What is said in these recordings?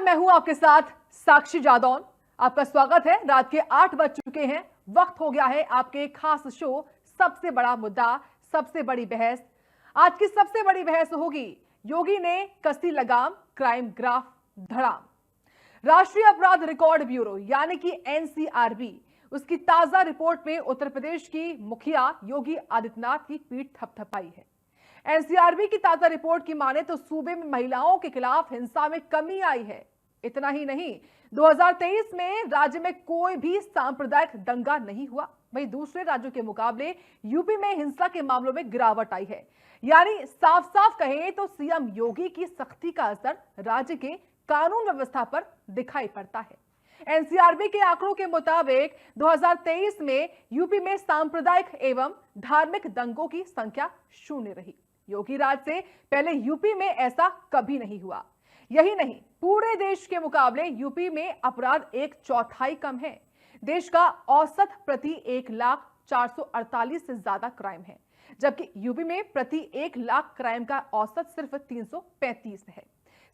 मैं हूं आपके साथ साक्षी जादौन। आपका स्वागत है। रात के 8 बज चुके हैं। वक्त हो गया है आपके खास शो सबसे बड़ा मुद्दा, सबसे बड़ी बहस। आज की सबसे बड़ी बहस होगी योगी ने कसी लगाम, क्राइम ग्राफ धड़ाम। राष्ट्रीय अपराध रिकॉर्ड ब्यूरो यानी कि एनसीआरबी, उसकी ताजा रिपोर्ट में उत्तर प्रदेश की मुखिया योगी आदित्यनाथ की पीठ थपथपाई है। एनसीआरबी की ताजा रिपोर्ट की माने तो सूबे में महिलाओं के खिलाफ हिंसा में कमी आई है। इतना ही नहीं, 2023 में राज्य में कोई भी सांप्रदायिक दंगा नहीं हुआ। वहीं दूसरे राज्यों के मुकाबले यूपी में हिंसा के मामलों में गिरावट आई है। यानी साफ साफ कहें तो सीएम योगी की सख्ती का असर राज्य के कानून व्यवस्था पर दिखाई पड़ता है। एनसीआरबी के आंकड़ों के मुताबिक 2023 में यूपी में सांप्रदायिक एवं धार्मिक दंगों की संख्या 0 रही। योगी राज से पहले यूपी में ऐसा कभी नहीं हुआ। यही नहीं, पूरे देश के मुकाबले यूपी में अपराध 1/4 कम है। देश का औसत प्रति 1,04,48 से ज्यादा क्राइम है, जबकि यूपी में प्रति 1 लाख क्राइम का औसत सिर्फ 335 है।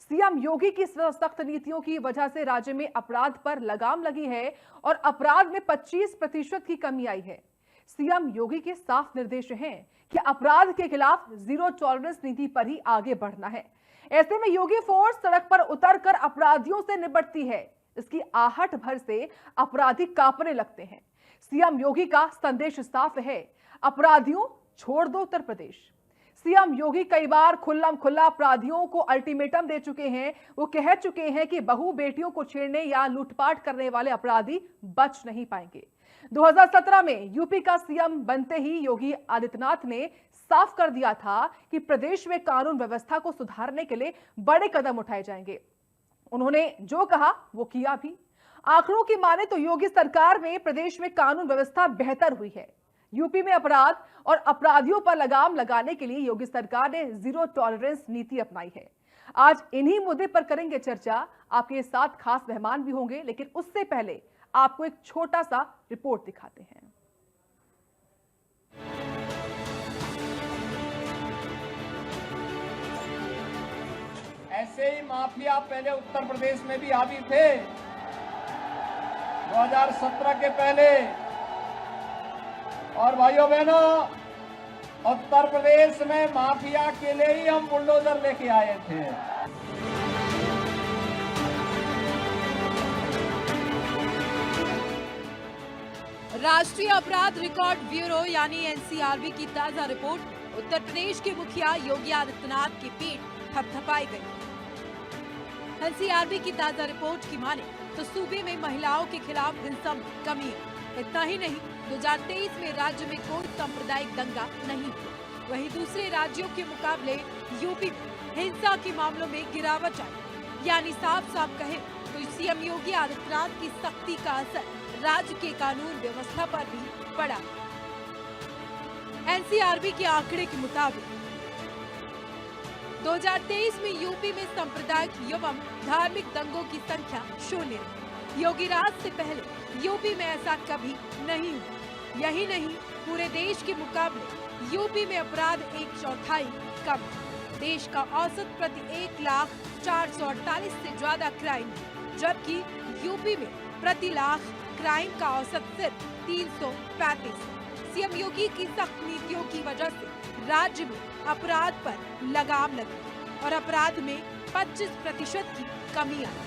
सीएम योगी की सख्त नीतियों की वजह से राज्य में अपराध पर लगाम लगी है और अपराध में 25% की कमी आई है। सीएम योगी के साफ निर्देश हैं कि अपराध के खिलाफ जीरो टॉलरेंस नीति पर ही आगे बढ़ना है। ऐसे में योगी फोर्स सड़क पर उतरकर अपराधियों से निपटती है। इसकी आहट भर से अपराधी कांपने लगते हैं। सीएम योगी का संदेश साफ है, अपराधियों छोड़ दो उत्तर प्रदेश। सीएम योगी कई बार खुल्लम खुल्ला अपराधियों को अल्टीमेटम दे चुके हैं। वो कह चुके हैं कि बहू बेटियों को छेड़ने या लूटपाट करने वाले अपराधी बच नहीं पाएंगे। 2017 में यूपी का सीएम बनते ही योगी आदित्यनाथ ने साफ कर दिया था कि प्रदेश में कानून व्यवस्था को सुधारने के लिए बड़े कदम उठाए जाएंगे। उन्होंने जो कहा वो किया भी। आंकड़ों की माने तो योगी सरकार में प्रदेश में कानून व्यवस्था बेहतर हुई है। यूपी में अपराध और अपराधियों पर लगाम लगाने के लिए योगी सरकार ने जीरो टॉलरेंस नीति अपनाई है। आज इन्हीं मुद्दे पर करेंगे चर्चा। आपके साथ खास मेहमान भी होंगे, लेकिन उससे पहले आपको एक छोटा सा रिपोर्ट दिखाते हैं। ऐसे ही माफिया पहले उत्तर प्रदेश में भी हावी थे। 2017 के पहले। और भाइयों बहनों, उत्तर प्रदेश में माफिया के लिए ही हम बुलडोजर लेके आए थे। राष्ट्रीय अपराध रिकॉर्ड ब्यूरो यानी एनसीआरबी की ताजा रिपोर्ट उत्तर प्रदेश के मुखिया योगी आदित्यनाथ की पीठ थपथपाई गई। एनसीआरबी की ताजा रिपोर्ट की माने तो सूबे में महिलाओं के खिलाफ हिंसा में कमी है। इतना ही नहीं, 2023 में राज्य में कोई सांप्रदायिक दंगा नहीं हुआ। वहीं दूसरे राज्यों के मुकाबले यूपी में हिंसा के मामलों में गिरावट आई। यानी साफ साफ कहे तो सीएम योगी आदित्यनाथ की सख्ती का असर राज्य के कानून व्यवस्था पर भी पड़ा। एनसीआरबी के आंकड़े के मुताबिक 2023 में यूपी में सांप्रदायिक एवं धार्मिक दंगों की संख्या 0 रही। योगी राज से पहले यूपी में ऐसा कभी नहीं हुआ। यही नहीं, पूरे देश के मुकाबले यूपी में अपराध 1/4 कम है। देश का औसत प्रति 1,04,48 से ज्यादा क्राइम है, जबकि यूपी में प्रति लाख क्राइम का औसत सिर्फ 335 है। सीएम योगी की सख्त नीतियों की वजह से राज्य में अपराध पर लगाम लगी और अपराध में 25% की कमी आई।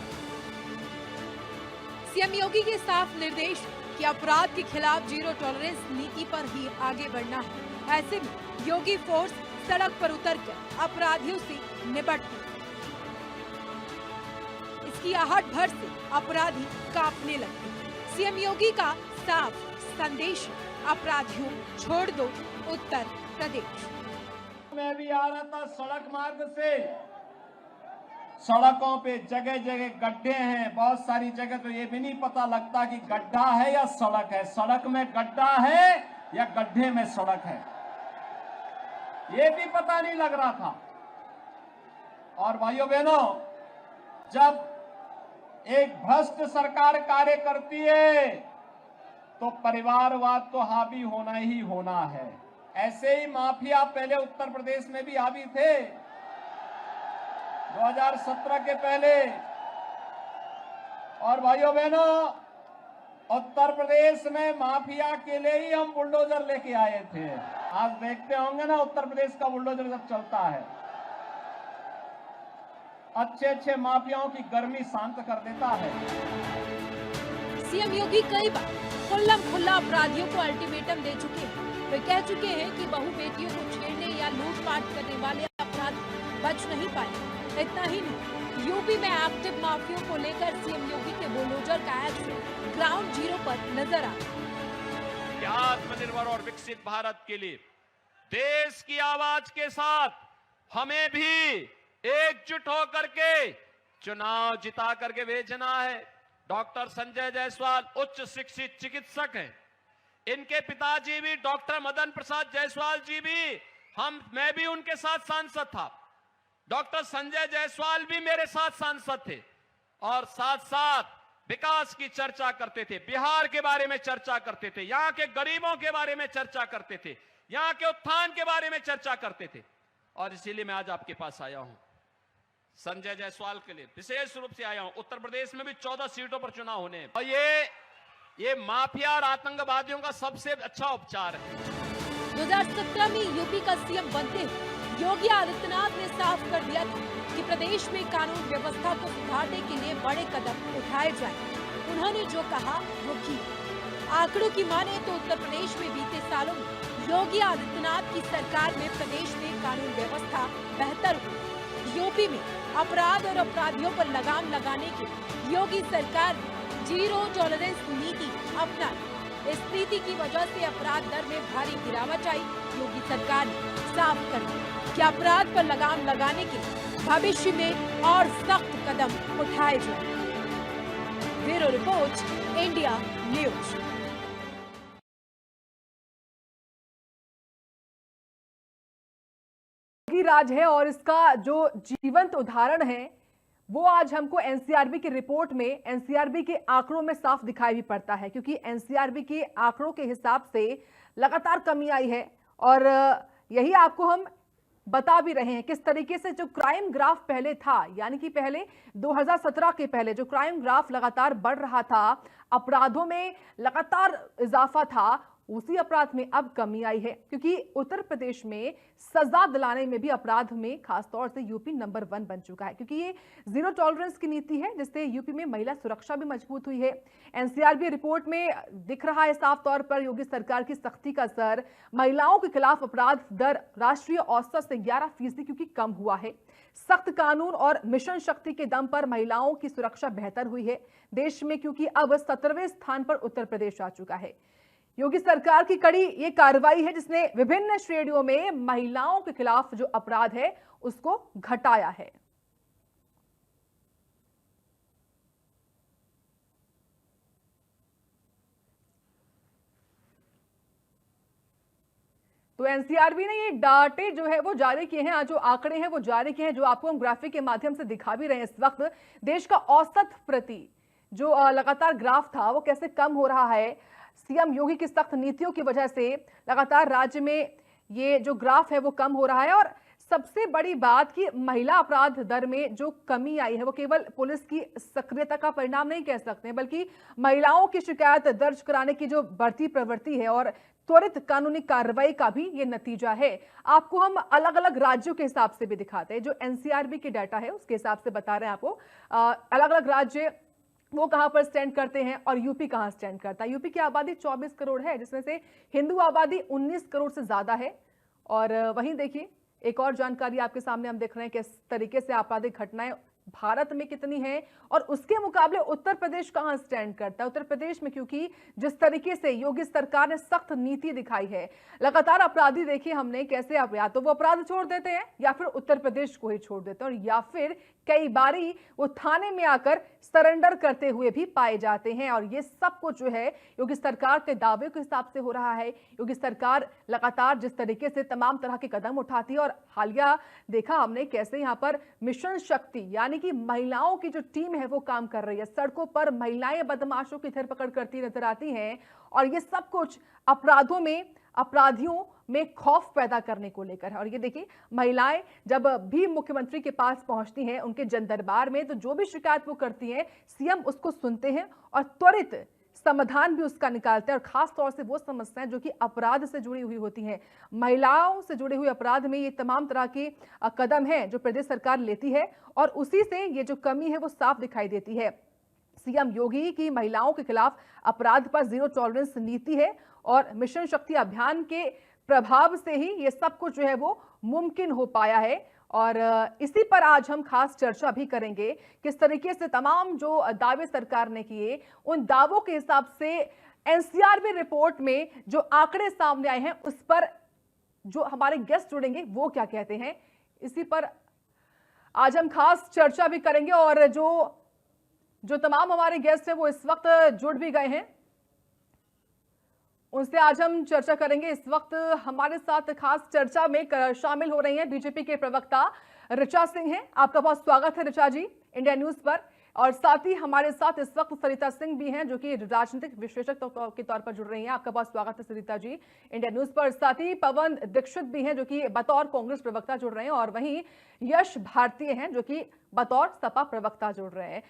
सीएम योगी के साफ निर्देश कि अपराध के खिलाफ जीरो टॉलरेंस नीति पर ही आगे बढ़ना है। ऐसे में योगी फोर्स सड़क पर उतरकर अपराधियों से निपटती है। इसकी आहट भर से अपराधी कांपने लगते हैं। सीएम योगी का साफ संदेश, अपराधियों छोड़ दो उत्तर प्रदेश। मैं भी आ रहा था सड़क मार्ग से। सड़कों पे जगह जगह गड्ढे हैं। बहुत सारी जगह तो ये भी नहीं पता लगता कि गड्ढा है या सड़क है। सड़क में गड्ढा है या गड्ढे में सड़क है, ये भी पता नहीं लग रहा था। और भाइयों बहनों, जब एक भ्रष्ट सरकार कार्य करती है तो परिवारवाद तो हावी होना ही होना है। ऐसे ही माफिया पहले उत्तर प्रदेश में भी हावी थे। 2017 के पहले। और भाइयों बहनों, उत्तर प्रदेश में माफिया के लिए ही हम बुलडोजर लेके आए थे। आज देखते होंगे ना उत्तर प्रदेश का बुलडोजर जब चलता है, अच्छे अच्छे माफियाओं की गर्मी शांत कर देता है। सीएम योगी कई बार खुल्लम-खुल्ला अपराधियों को अल्टीमेटम दे चुके हैं। वे कह चुके हैं कि बहू बेटियों को छेड़ने या लूटपाट करने वाले अपराधी बच नहीं पाए। इतना ही नहीं, यूपी में एक्टिव माफियों को लेकर सीएम योगी के बुलडोजर का एक्शन ग्राउंड जीरो पर नजर आ रहा। आत्मनिर्भर और विकसित भारत के लिए देश की आवाज के साथ हमें भी एकजुट होकर के चुनाव जिता करके भेजना है। डॉक्टर संजय जायसवाल उच्च शिक्षित चिकित्सक हैं। इनके पिताजी भी डॉक्टर मदन प्रसाद जायसवाल जी भी, मैं भी उनके साथ सांसद था। डॉक्टर संजय जायसवाल भी मेरे साथ सांसद थे और साथ साथ विकास की चर्चा करते थे, बिहार के बारे में चर्चा करते थे, यहां के गरीबों के बारे में चर्चा करते थे, यहां के उत्थान के बारे में चर्चा करते थे। और इसीलिए मैं आज आपके पास आया हूं संजय जायसवाल के लिए विशेष रूप से आया हूं। उत्तर प्रदेश में भी 14 सीटों पर चुनाव होने हैं और ये माफिया और आतंकवादियों का सबसे अच्छा उपचार है। 2017 में यूपी का सीएम बनते हुए योगी आदित्यनाथ ने साफ कर दिया था कि प्रदेश में कानून व्यवस्था को सुधारने के लिए बड़े कदम उठाए जाएंगे। उन्होंने जो कहा वो किया। आंकड़ों की माने तो उत्तर प्रदेश में बीते सालों में योगी आदित्यनाथ की सरकार में प्रदेश में कानून व्यवस्था बेहतर हुई। यूपी में अपराध और अपराधियों पर लगाम लगाने के योगी सरकार ने जीरो टॉलरेंस नीति अपनाई। इस नीति की वजह से अपराध दर में भारी गिरावट आई। योगी सरकार ने साफ कर दिया कि अपराध पर लगाम लगाने के भविष्य में और सख्त कदम उठाए जाएंगे। Bureau report, India news. राज है और इसका जो जीवंत उदाहरण है वो आज हमको एनसीआरबी की रिपोर्ट में, एनसीआरबी के आंकड़ों में साफ दिखाई भी पड़ता है, क्योंकि एनसीआरबी के आंकड़ों के हिसाब से लगातार कमी आई है। और यही आपको हम बता भी रहे हैं किस तरीके से जो क्राइम ग्राफ पहले था, यानी कि पहले 2017 के पहले जो क्राइम ग्राफ लगातार बढ़ रहा था, अपराधों में लगातार इजाफा था, उसी अपराध में अब कमी आई है। क्योंकि उत्तर प्रदेश में सजा दिलाने में भी अपराध में खासतौर से यूपी नंबर 1 बन चुका है, क्योंकि ये जीरो टॉलरेंस की नीति है जिससे यूपी में महिला सुरक्षा भी मजबूत हुई है। एनसीआरबी रिपोर्ट में दिख रहा है साफ तौर पर योगी सरकार की सख्ती का असर। महिलाओं के खिलाफ अपराध दर राष्ट्रीय औसत से 11% क्योंकि कम हुआ है। सख्त कानून और मिशन शक्ति के दम पर महिलाओं की सुरक्षा बेहतर हुई है देश में, क्योंकि अब 17वें स्थान पर उत्तर प्रदेश आ चुका है। योगी सरकार की कड़ी ये कार्रवाई है जिसने विभिन्न श्रेणियों में महिलाओं के खिलाफ जो अपराध है उसको घटाया है। तो एनसीआरबी ने ये डाटे जो है वो जारी किए हैं, जो आंकड़े हैं वो जारी किए हैं, जो आपको हम ग्राफिक के माध्यम से दिखा भी रहे हैं। इस वक्त देश का औसत प्रति जो लगातार ग्राफ था वो कैसे कम हो रहा है। सीएम योगी की सख्त नीतियों की वजह से लगातार राज्य में ये जो ग्राफ है वो कम हो रहा है। और सबसे बड़ी बात कि महिला अपराध दर में जो कमी आई है वो केवल पुलिस की सक्रियता का परिणाम नहीं कह सकते, बल्कि महिलाओं की शिकायत दर्ज कराने की जो बढ़ती प्रवृत्ति है और त्वरित कानूनी कार्रवाई का भी ये नतीजा है। आपको हम अलग अलग राज्यों के हिसाब से भी दिखाते हैं। जो एनसीआरबी की डाटा है उसके हिसाब से बता रहे हैं आपको अलग अलग राज्य वो कहां पर स्टैंड करते हैं और यूपी कहां स्टैंड करता है। यूपी की आबादी 24 करोड़ है, जिसमें से हिंदू आबादी 19 करोड़ से ज्यादा है। और वहीं देखिए एक और जानकारी आपके सामने हम देख रहे हैं किस तरीके से आपराधिक घटनाएं भारत में कितनी है और उसके मुकाबले उत्तर प्रदेश कहां स्टैंड करता है। उत्तर प्रदेश में क्योंकि जिस तरीके से योगी सरकार ने सख्त नीति दिखाई है, लगातार अपराधी देखिए हमने कैसे अब या तो वो अपराध छोड़ देते हैं या फिर उत्तर प्रदेश को ही छोड़ देते हैं, और या फिर कई बारी वो थाने में आकर सरेंडर करते हुए भी पाए जाते हैं। और ये सब कुछ जो है योगी सरकार के दावे के हिसाब से हो रहा है। योगी सरकार लगातार जिस तरीके से तमाम तरह के कदम उठाती है, और हालिया देखा हमने कैसे यहाँ पर मिशन शक्ति यानी कि महिलाओं की जो टीम है वो काम कर रही है। सड़कों पर महिलाएं बदमाशों की धरपकड़ करती नजर आती हैं और ये सब कुछ अपराधों में अपराधियों में खौफ पैदा करने को लेकर है। और ये देखिए, महिलाएं जब भी मुख्यमंत्री के पास पहुंचती हैं उनके जन दरबार में, तो जो भी शिकायत वो करती हैं सीएम उसको सुनते हैं और त्वरित समाधान भी उसका निकालते हैं। और खास तौर से वो समस्याएं जो कि अपराध से जुड़ी हुई होती हैं, महिलाओं से जुड़े हुए अपराध में ये तमाम तरह के कदम हैं जो प्रदेश सरकार लेती है और उसी से ये जो कमी है वो साफ दिखाई देती है। सीएम योगी की महिलाओं के खिलाफ अपराध पर जीरो टॉलरेंस नीति है और मिशन शक्ति अभियान के प्रभाव से ही ये सब कुछ जो है वो मुमकिन हो पाया है। और इसी पर आज हम खास चर्चा भी करेंगे, किस तरीके से तमाम जो दावे सरकार ने किए उन दावों के हिसाब से एनसीआरबी रिपोर्ट में जो आंकड़े सामने आए हैं उस पर जो हमारे गेस्ट जुड़ेंगे वो क्या कहते हैं, इसी पर आज हम खास चर्चा भी करेंगे। और जो तमाम हमारे गेस्ट हैं वो इस वक्त जुड़ भी गए हैं, उनसे आज हम चर्चा करेंगे। इस वक्त हमारे साथ खास चर्चा में शामिल हो रही हैं बीजेपी के प्रवक्ता ऋचा सिंह हैं। आपका बहुत स्वागत है ऋचा जी इंडिया न्यूज पर। और साथ ही हमारे साथ इस वक्त सरिता सिंह भी हैं जो कि राजनीतिक विश्लेषक के तौर पर जुड़ रही हैं। आपका बहुत स्वागत है सरिता जी इंडिया न्यूज पर। साथ ही पवन दीक्षित भी हैं जो कि बतौर कांग्रेस प्रवक्ता जुड़ रहे हैं और वहीं यश भारतीय हैं जो कि बतौर सपा प्रवक्ता जुड़ रहे हैं।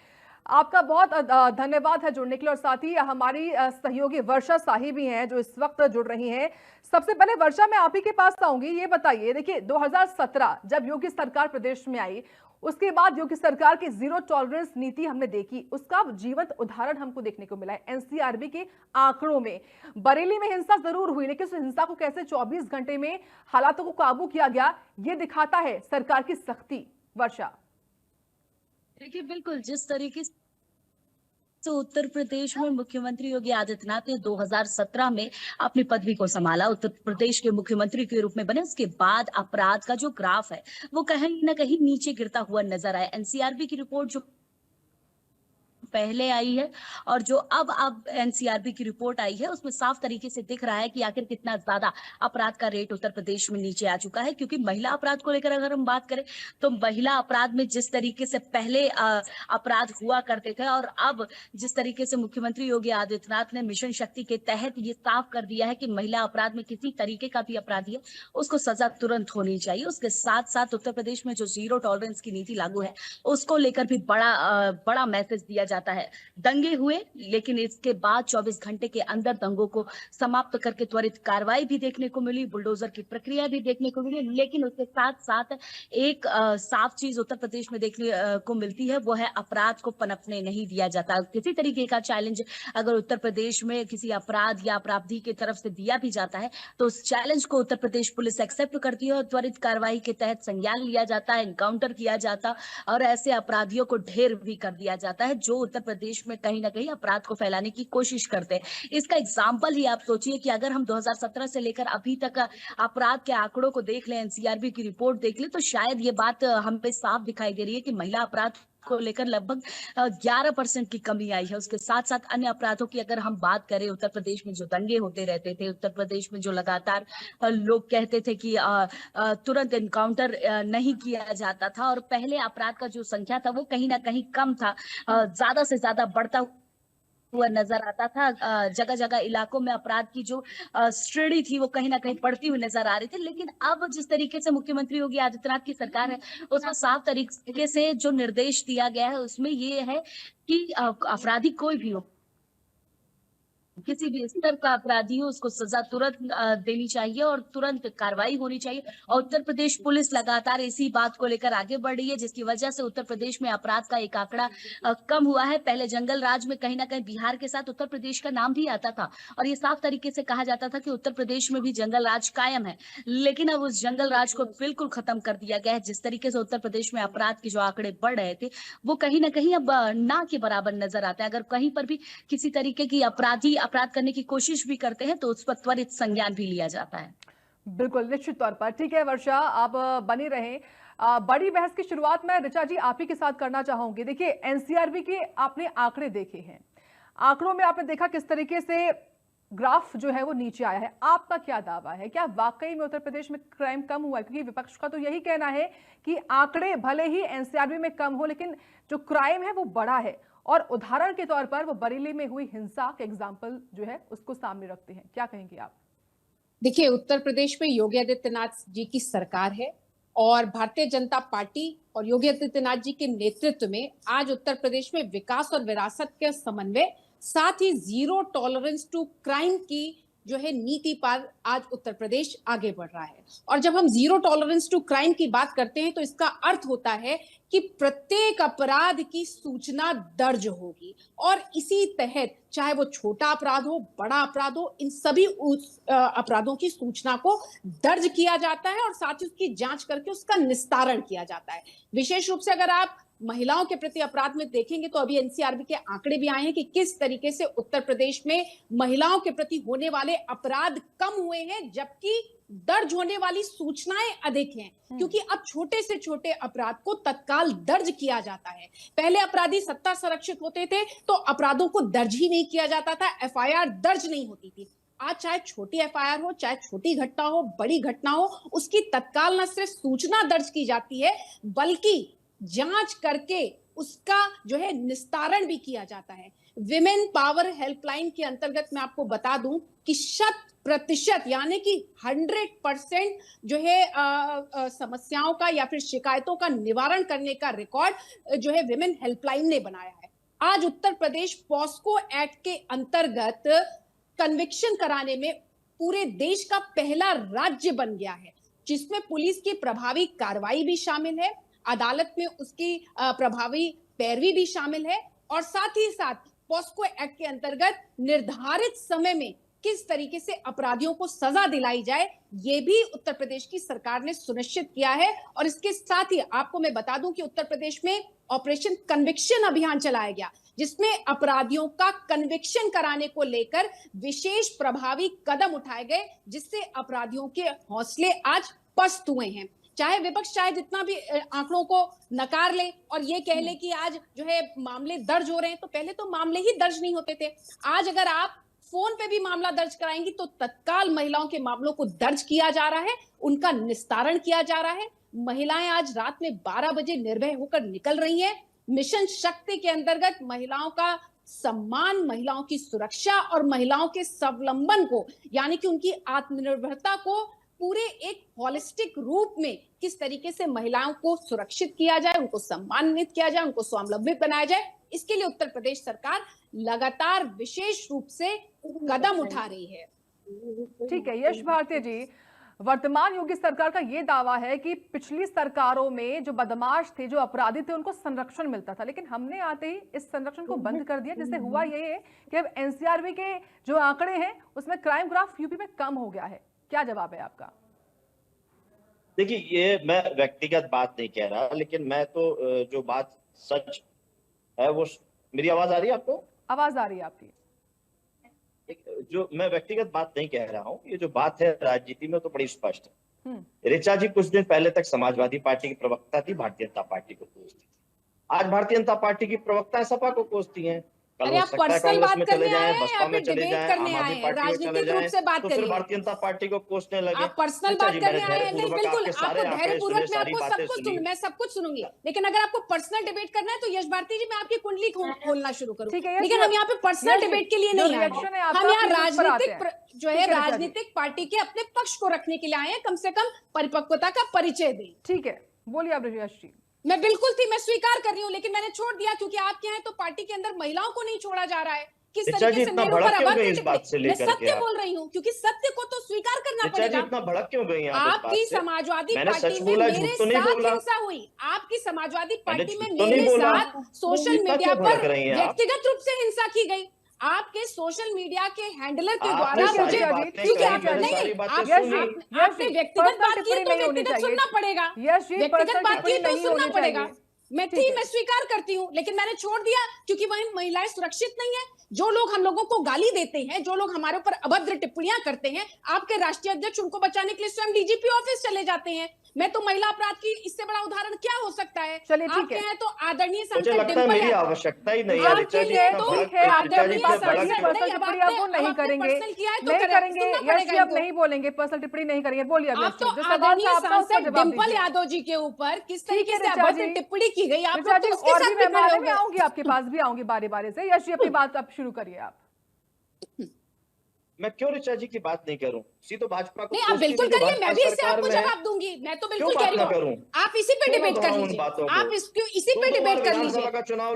आपका बहुत धन्यवाद है जुड़ने के लिए। और साथ ही हमारी सहयोगी वर्षा साही भी हैं जो इस वक्त जुड़ रही हैं। सबसे पहले वर्षा, मैं आप ही के पास आऊंगी। ये बताइए, देखिए 2017 जब योगी सरकार प्रदेश में आई, उसके बाद योगी सरकार की जीरो टॉलरेंस नीति हमने देखी, उसका जीवंत उदाहरण हमको देखने को मिला है एनसीआरबी के आंकड़ों में। बरेली में हिंसा जरूर हुई, लेकिन उस हिंसा को कैसे 24 घंटे में हालातों को काबू किया गया, ये दिखाता है सरकार की सख्ती। वर्षा, देखिए बिल्कुल जिस तरीके से तो उत्तर प्रदेश में मुख्यमंत्री योगी आदित्यनाथ ने 2017 में अपनी पदवी को संभाला, उत्तर प्रदेश के मुख्यमंत्री के रूप में बने, उसके बाद अपराध का जो ग्राफ है वो कहीं ना कहीं नीचे गिरता हुआ नजर आया। एनसीआरबी की रिपोर्ट जो पहले आई है और जो अब एनसीआरबी की रिपोर्ट आई है उसमें साफ तरीके से दिख रहा है कि आखिर कितना ज्यादा अपराध का रेट उत्तर प्रदेश में नीचे आ चुका है। क्योंकि महिला अपराध को लेकर अगर हम बात करें तो महिला अपराध में जिस तरीके से पहले अपराध हुआ करते थे और अब जिस तरीके से मुख्यमंत्री योगी आदित्यनाथ ने मिशन शक्ति के तहत ये साफ कर दिया है कि महिला अपराध में किसी तरीके का भी अपराधी है उसको सजा तुरंत होनी चाहिए। उसके साथ साथ उत्तर प्रदेश में जो जीरो टॉलरेंस की नीति लागू है उसको लेकर भी बड़ा मैसेज दिया जाता है। दंगे हुए लेकिन इसके बाद 24 घंटे के अंदर दंगों को समाप्त करके त्वरित कार्रवाई भी देखने को मिली, बुलडोजर की प्रक्रिया भी देखने को मिली। लेकिन उसके साथ साथ एक साफ चीज उत्तर प्रदेश में देखने को मिलती है, वो है अपराध को पनपने नहीं दिया जाता। किसी तरीके का चैलेंज अगर उत्तर प्रदेश में किसी अपराध या अपराधी की तरफ से दिया भी जाता है तो उस चैलेंज को उत्तर प्रदेश पुलिस एक्सेप्ट करती है और त्वरित कार्रवाई के तहत संज्ञान लिया जाता है, एनकाउंटर किया जाता और ऐसे अपराधियों को ढेर भी कर दिया जाता है जो उत्तर प्रदेश में कहीं ना कहीं अपराध को फैलाने की कोशिश करते हैं। इसका एग्जाम्पल ही आप सोचिए कि अगर हम 2017 से लेकर अभी तक अपराध के आंकड़ों को देख लें, एनसीआरबी की रिपोर्ट देख लें, तो शायद ये बात हमें साफ दिखाई दे रही है कि महिला अपराध को लेकर लगभग 11% की कमी आई है। उसके साथ साथ अन्य अपराधों की अगर हम बात करें, उत्तर प्रदेश में जो दंगे होते रहते थे, उत्तर प्रदेश में जो लगातार लोग कहते थे कि तुरंत एनकाउंटर नहीं किया जाता था और पहले अपराध का जो संख्या था वो कहीं ना कहीं कम था, ज्यादा से ज्यादा बढ़ता हुआ नजर आता था। जगह जगह इलाकों में अपराध की जो श्रेणी थी वो कहीं ना कहीं बढ़ती हुई नजर आ रही थी। लेकिन अब जिस तरीके से मुख्यमंत्री योगी आदित्यनाथ की सरकार है उसमें साफ तरीके से जो निर्देश दिया गया है उसमें ये है कि अपराधी कोई भी हो, किसी भी स्तर का अपराधी हो, उसको सजा तुरंत देनी चाहिए और तुरंत कार्रवाई होनी चाहिए। और उत्तर प्रदेश पुलिस लगातार इसी बात को लेकर आगे बढ़ रही है जिसकी वजह से उत्तर प्रदेश में अपराध का एक आंकड़ा कम हुआ है। पहले जंगल राज में कहीं ना कहीं बिहार के साथ उत्तर प्रदेश का नाम भी आता था और ये साफ तरीके से कहा जाता था कि उत्तर प्रदेश में भी जंगल राज कायम है, लेकिन अब उस जंगल राज को बिल्कुल खत्म कर दिया गया है। जिस तरीके से उत्तर प्रदेश में अपराध के जो आंकड़े बढ़ रहे थे वो कहीं ना कहीं अब ना के बराबर नजर आते हैं। अगर कहीं पर भी किसी तरीके की अपराधी अपराध करने की कोशिश भी करते हैं तो उस पर त्वरित संज्ञान भी लिया जाता है। बिल्कुल, निश्चित तौर पर। ठीक है वर्षा, आप बनी रहें। बड़ी बहस की शुरुआत मैं ऋचा जी आप ही के साथ करना चाहूंगी। देखिए एनसीआरबी के आपने आंकड़े देखे हैं, आंकड़ों में आपने देखा किस तरीके से ग्राफ जो है वो नीचे आया है। आपका क्या दावा है, क्या वाकई में उत्तर प्रदेश में क्राइम कम हुआ है? क्योंकि विपक्ष का तो यही कहना है कि आंकड़े भले ही एनसीआरबी में कम हो लेकिन जो क्राइम है वो बढ़ा है और उदाहरण के तौर पर वो बरेली में हुई हिंसा के एग्जाम्पल जो है उसको सामने रखते हैं। क्या कहेंगे आप? देखिए, उत्तर प्रदेश में योगी आदित्यनाथ जी की सरकार है और भारतीय जनता पार्टी और योगी आदित्यनाथ जी के नेतृत्व में आज उत्तर प्रदेश में विकास और विरासत के समन्वय, साथ ही जीरो टॉलरेंस टू क्राइम की जो है नीति पर आज उत्तर प्रदेश आगे बढ़ रहा है। और जब हम जीरो टॉलरेंस टू क्राइम की बात करते हैं तो इसका अर्थ होता है कि प्रत्येक अपराध की सूचना दर्ज होगी और इसी तहत चाहे वो छोटा अपराध हो, बड़ा अपराध हो, इन सभी अपराधों की सूचना को दर्ज किया जाता है और साथ ही उसकी जांच करके उसका निस्तारण किया जाता है। विशेष रूप से अगर आप महिलाओं के प्रति अपराध में देखेंगे तो अभी एनसीआरबी के आंकड़े भी आए हैं कि किस तरीके से उत्तर प्रदेश में महिलाओं के प्रति होने वाले अपराध कम हुए हैं, जबकि दर्ज होने वाली सूचनाएं अधिक हैं, क्योंकि अब छोटे से छोटे अपराध को तत्काल दर्ज किया जाता है। पहले अपराधी सत्ता संरक्षित होते थे तो अपराधों को दर्ज ही नहीं किया जाता था, एफआईआर दर्ज नहीं होती थी। आज चाहे छोटी एफआईआर हो, चाहे छोटी घटना हो, बड़ी घटना हो, उसकी तत्काल न सिर्फ सूचना दर्ज की जाती है बल्कि जांच करके उसका जो है निस्तारण भी किया जाता है। विमेन पावर हेल्पलाइन के अंतर्गत मैं आपको बता दूं कि 100% यानी कि 100% जो है समस्याओं का या फिर शिकायतों का निवारण करने का रिकॉर्ड जो है विमेन हेल्पलाइन ने बनाया है। आज उत्तर प्रदेश पॉस्को एक्ट के अंतर्गत कन्विक्शन कराने में पूरे देश का पहला राज्य बन गया है, जिसमें पुलिस की प्रभावी कार्रवाई भी शामिल है, अदालत में उसकी प्रभावी पैरवी भी शामिल है और साथ ही साथ पॉस्को एक्ट के अंतर्गत निर्धारित समय में किस तरीके से अपराधियों को सजा दिलाई जाए, ये भी उत्तर प्रदेश की सरकार ने सुनिश्चित किया है। और इसके साथ ही आपको मैं बता दूं कि उत्तर प्रदेश में ऑपरेशन कन्विक्शन अभियान चलाया गया, जिसमें अपराधियों का कन्विक्शन कराने को लेकर विशेष प्रभावी कदम उठाए गए, जिससे अपराधियों के हौसले आज पस्त हुए हैं। चाहे विपक्ष चाहे जितना भी आंकड़ों को नकार ले और ये कह ले कि आज जो है मामले दर्ज हो रहे हैं, तो पहले तो मामले ही दर्ज नहीं होते थे। आज अगर आप फोन पे भी मामला दर्ज कराएंगी तो तत्काल महिलाओं के मामलों को दर्ज किया जा रहा है, उनका निस्तारण किया जा रहा है। महिलाएं आज रात में 12 बजे निर्भय होकर निकल रही हैं। मिशन शक्ति के अंतर्गत महिलाओं का सम्मान, महिलाओं की सुरक्षा और महिलाओं के स्वावलंबन को यानी कि उनकी आत्मनिर्भरता को पूरे एक होलिस्टिक रूप में किस तरीके से महिलाओं को सुरक्षित किया जाए, उनको सम्मानित किया जाए, उनको स्वावलंबित बनाया जाए, इसके लिए उत्तर प्रदेश सरकार लगातार विशेष रूप से कदम उठा रही है। ठीक है यश भारती जी, वर्तमान योगी सरकार का ये दावा है कि पिछली सरकारों में जो बदमाश थे, जो अपराधी थे, उनको संरक्षण मिलता था, लेकिन हमने आते ही इस संरक्षण को बंद कर दिया, जिससे हुआ ये है कि अब एनसीआरबी के जो आंकड़े हैं उसमें क्राइम ग्राफ यूपी में कम हो गया है। क्या जवाब है आपका? देखिए, ये मैं व्यक्तिगत बात नहीं कह रहा, लेकिन मैं तो जो बात सच है वो, मेरी आवाज आ रही है आपको? आवाज आ रही है आपकी। जो मैं व्यक्तिगत बात नहीं कह रहा हूँ, ये जो बात है राजनीति में तो बड़ी स्पष्ट है। ऋचा जी कुछ दिन पहले तक समाजवादी पार्टी की प्रवक्ता थी, भारतीय जनता पार्टी को कोसती थी। आज भारतीय जनता पार्टी की प्रवक्ता सपा को कोसती हैं। अरे आप पर्सनल बात करने आए हैं या फिर डिबेट करने आए हैं? राजनीतिक रूप से बात करिए। भारतीय जनता पार्टी को कोसने लगे। आप पर्सनल बात करने आए हैं? नहीं, बिल्कुल आपको धैर्यपूर्वक मैं आपको सब कुछ सुनूंगी, मैं सब कुछ सुनूंगी, लेकिन अगर आपको पर्सनल डिबेट करना है तो यश भारती जी मैं आपकी कुंडली खोलना शुरू करूँ, लेकिन हम यहाँ पे पर्सनल डिबेट के लिए नहीं आए हैं। हम यहाँ राजनीतिक जो है राजनीतिक पार्टी के अपने पक्ष को रखने के लिए आए हैं, कम से कम परिपक्वता का परिचय दें। ठीक है, बोलिए आप यश जी। मैं बिल्कुल थी, मैं स्वीकार कर रही हूँ, लेकिन मैंने छोड़ दिया क्योंकि आपके यहाँ तो पार्टी के अंदर महिलाओं को नहीं छोड़ा जा रहा है। किस तरीके से मेरे ऊपर अभद्र टिप्पणी, मैं सत्य बोल रही हूँ क्योंकि सत्य को तो स्वीकार करना पड़ेगा। इतना भड़क क्यों गई हैं आपकी समाजवादी पार्टी में मेरे साथ हिंसा हुई, आपकी समाजवादी पार्टी में मेरे साथ सोशल मीडिया पर व्यक्तिगत रूप से हिंसा की गई। आपके सोशल मीडिया के हैंडलर के द्वारा मुझे, क्योंकि आप नहीं, आपने व्यक्तिगत बात की तो व्यक्तिगत सुनना पड़ेगा, व्यक्तिगत बात की तो सुनना पड़ेगा। मैं स्वीकार करती हूँ, लेकिन मैंने छोड़ दिया क्योंकि वह महिलाएं सुरक्षित नहीं है। जो लोग हम लोगों को गाली देते हैं, जो लोग हमारे ऊपर अभद्र टिप्पणियां करते हैं, आपके राष्ट्रीय अध्यक्ष उनको बचाने के लिए स्वयं डीजीपी ऑफिस चले जाते हैं। मैं तो महिला अपराध की इससे बड़ा उदाहरण क्या हो सकता है? चलिए ठीक है, तो आदरणीय सांसद डिंपल, मेरी आवश्यकता ही नहीं है आपके लिए, तो आदरणीय सांसद पर्सनल टिप्पणी आप वो नहीं करेंगे, नहीं करेंगे यश जी, आप नहीं बोलेंगे, पर्सनल टिप्पणी नहीं करेंगे, बोलिए आप तो आदरणीय सांसद डिंपल यादव जी के ऊपर किस तरीके से अभद्र टिप्पणी की गई, आप लोग तो उसके साथ भी खड़े मैं आऊंगी, आपके पास भी आऊंगी बारी बारी से। यश जी अपनी बात अब शुरू करिए आप। मैं क्यों ऋचा जी की बात नहीं करूं? इसी तो भाजपा को नहीं, आप बिल्कुल करिए, मैं भी इससे आपको जवाब दूंगी। मैं तो बिल्कुल कह रही हूँ, आप इसी पे डिबेट कर लीजिए, आप इसी पे डिबेट कर लीजिए।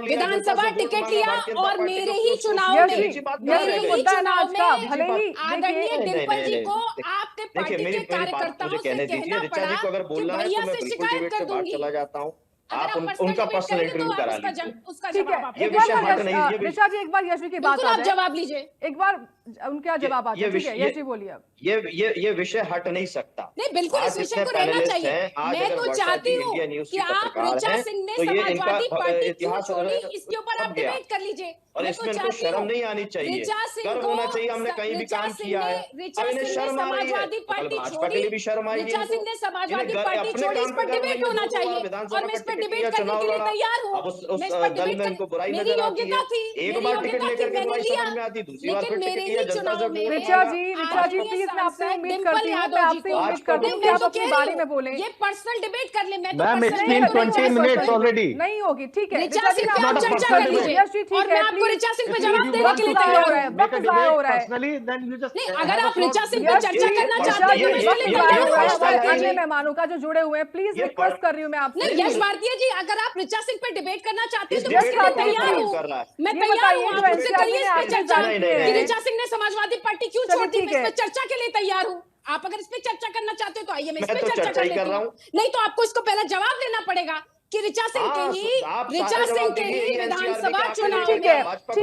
विधानसभा टिकट लिया और मेरे ही चुनाव में आदरणीय डिम्पल जी को आपके पार्टी के कार्यकर्ताओं से कहना पड़ा कि भैया से शिकायत कर दूंगी। चला जाता हूँ, आप उनका पर्सनल इंटरव्यू करा लीजिए। उसका ठीक है, जवाब एक बार ऋचा जी, एक बार यश की बात आप जवाब लीजिए, एक बार उनका जवाब आता है। ठीक है, यश जी बोलिए अब। ये विषय हट नहीं सकता। नहीं, बिल्कुल इस विषय को रहना चाहिए। मैं तो चाहती हूँ कि आप ऋचा सिंह ने समाजवादी पार्टी क्यों छोड़ी, इसके ऊपर आप डिबेट कर लीजिए। और इसमें इनको शर्म नहीं आनी चाहिए, गर्व होना चाहिए, हमने कहीं भी काम किया है। अब इन्हें शर्म आ रही है, भाजपा के लिए भी शर्म आएगी। ऋचा सिंह ने समाजवादी पार्टी छोड़ी, इस पर डिबेट होना चाहिए और मैं इस पर डिबेट करने के लिए तैयार हूँ। अब उस दल में इनको बुराई नजर आती है। एक बार टिकट लेकर के बुराई समझ में आती, दूसरी बार फिर टिकट लिया जनता से। ऋचा जी प्लीज, मैं आपसे उम्मीद करती हूँ कि आप अपने बारे में बोलें। ये पर्सनल डिबेट कर ले, मैं ma'am it's been 20 minutes already. नहीं होगी, ठीक है। ऋचा सिंह पे आप चर्चा कर लीजिए और मैं आपको ऋचा सिंह पे जवाब देने के लिए तैयार हूँ। वक्त जाया हो रहा है। नहीं, अगर आप ऋचा सिंह पे चर्चा करना चाहते हैं तो इसके लिए तैयार हूँ। अन्य मेहमानों का जो जुड़े हुए हैं, प्लीज रिक्वेस्ट कर रही हूँ मैं आपसे। नहीं, यश भारतीय जी, अगर आप ऋचा सिंह पे डिबेट करना चाहते हैं तो मैं तैयार हूँ, मैं तैयार हूँ। आप मुझसे करिए इस पे चर्चा कि ऋचा सिंह ने समाजवादी पार्टी क्यों छोड़ी, मैं इस पे चर्चा के लिए तैयार हूँ। आप अगर इस पे चर्चा करना चाहते हो तो आइए, मैं इस पे चर्चा कर लेती हूँ। नहीं तो आपको इसको पहले जवाब देना पड़ेगा कि ऋचा सिंह के ही विधानसभा चुनाव। ठीक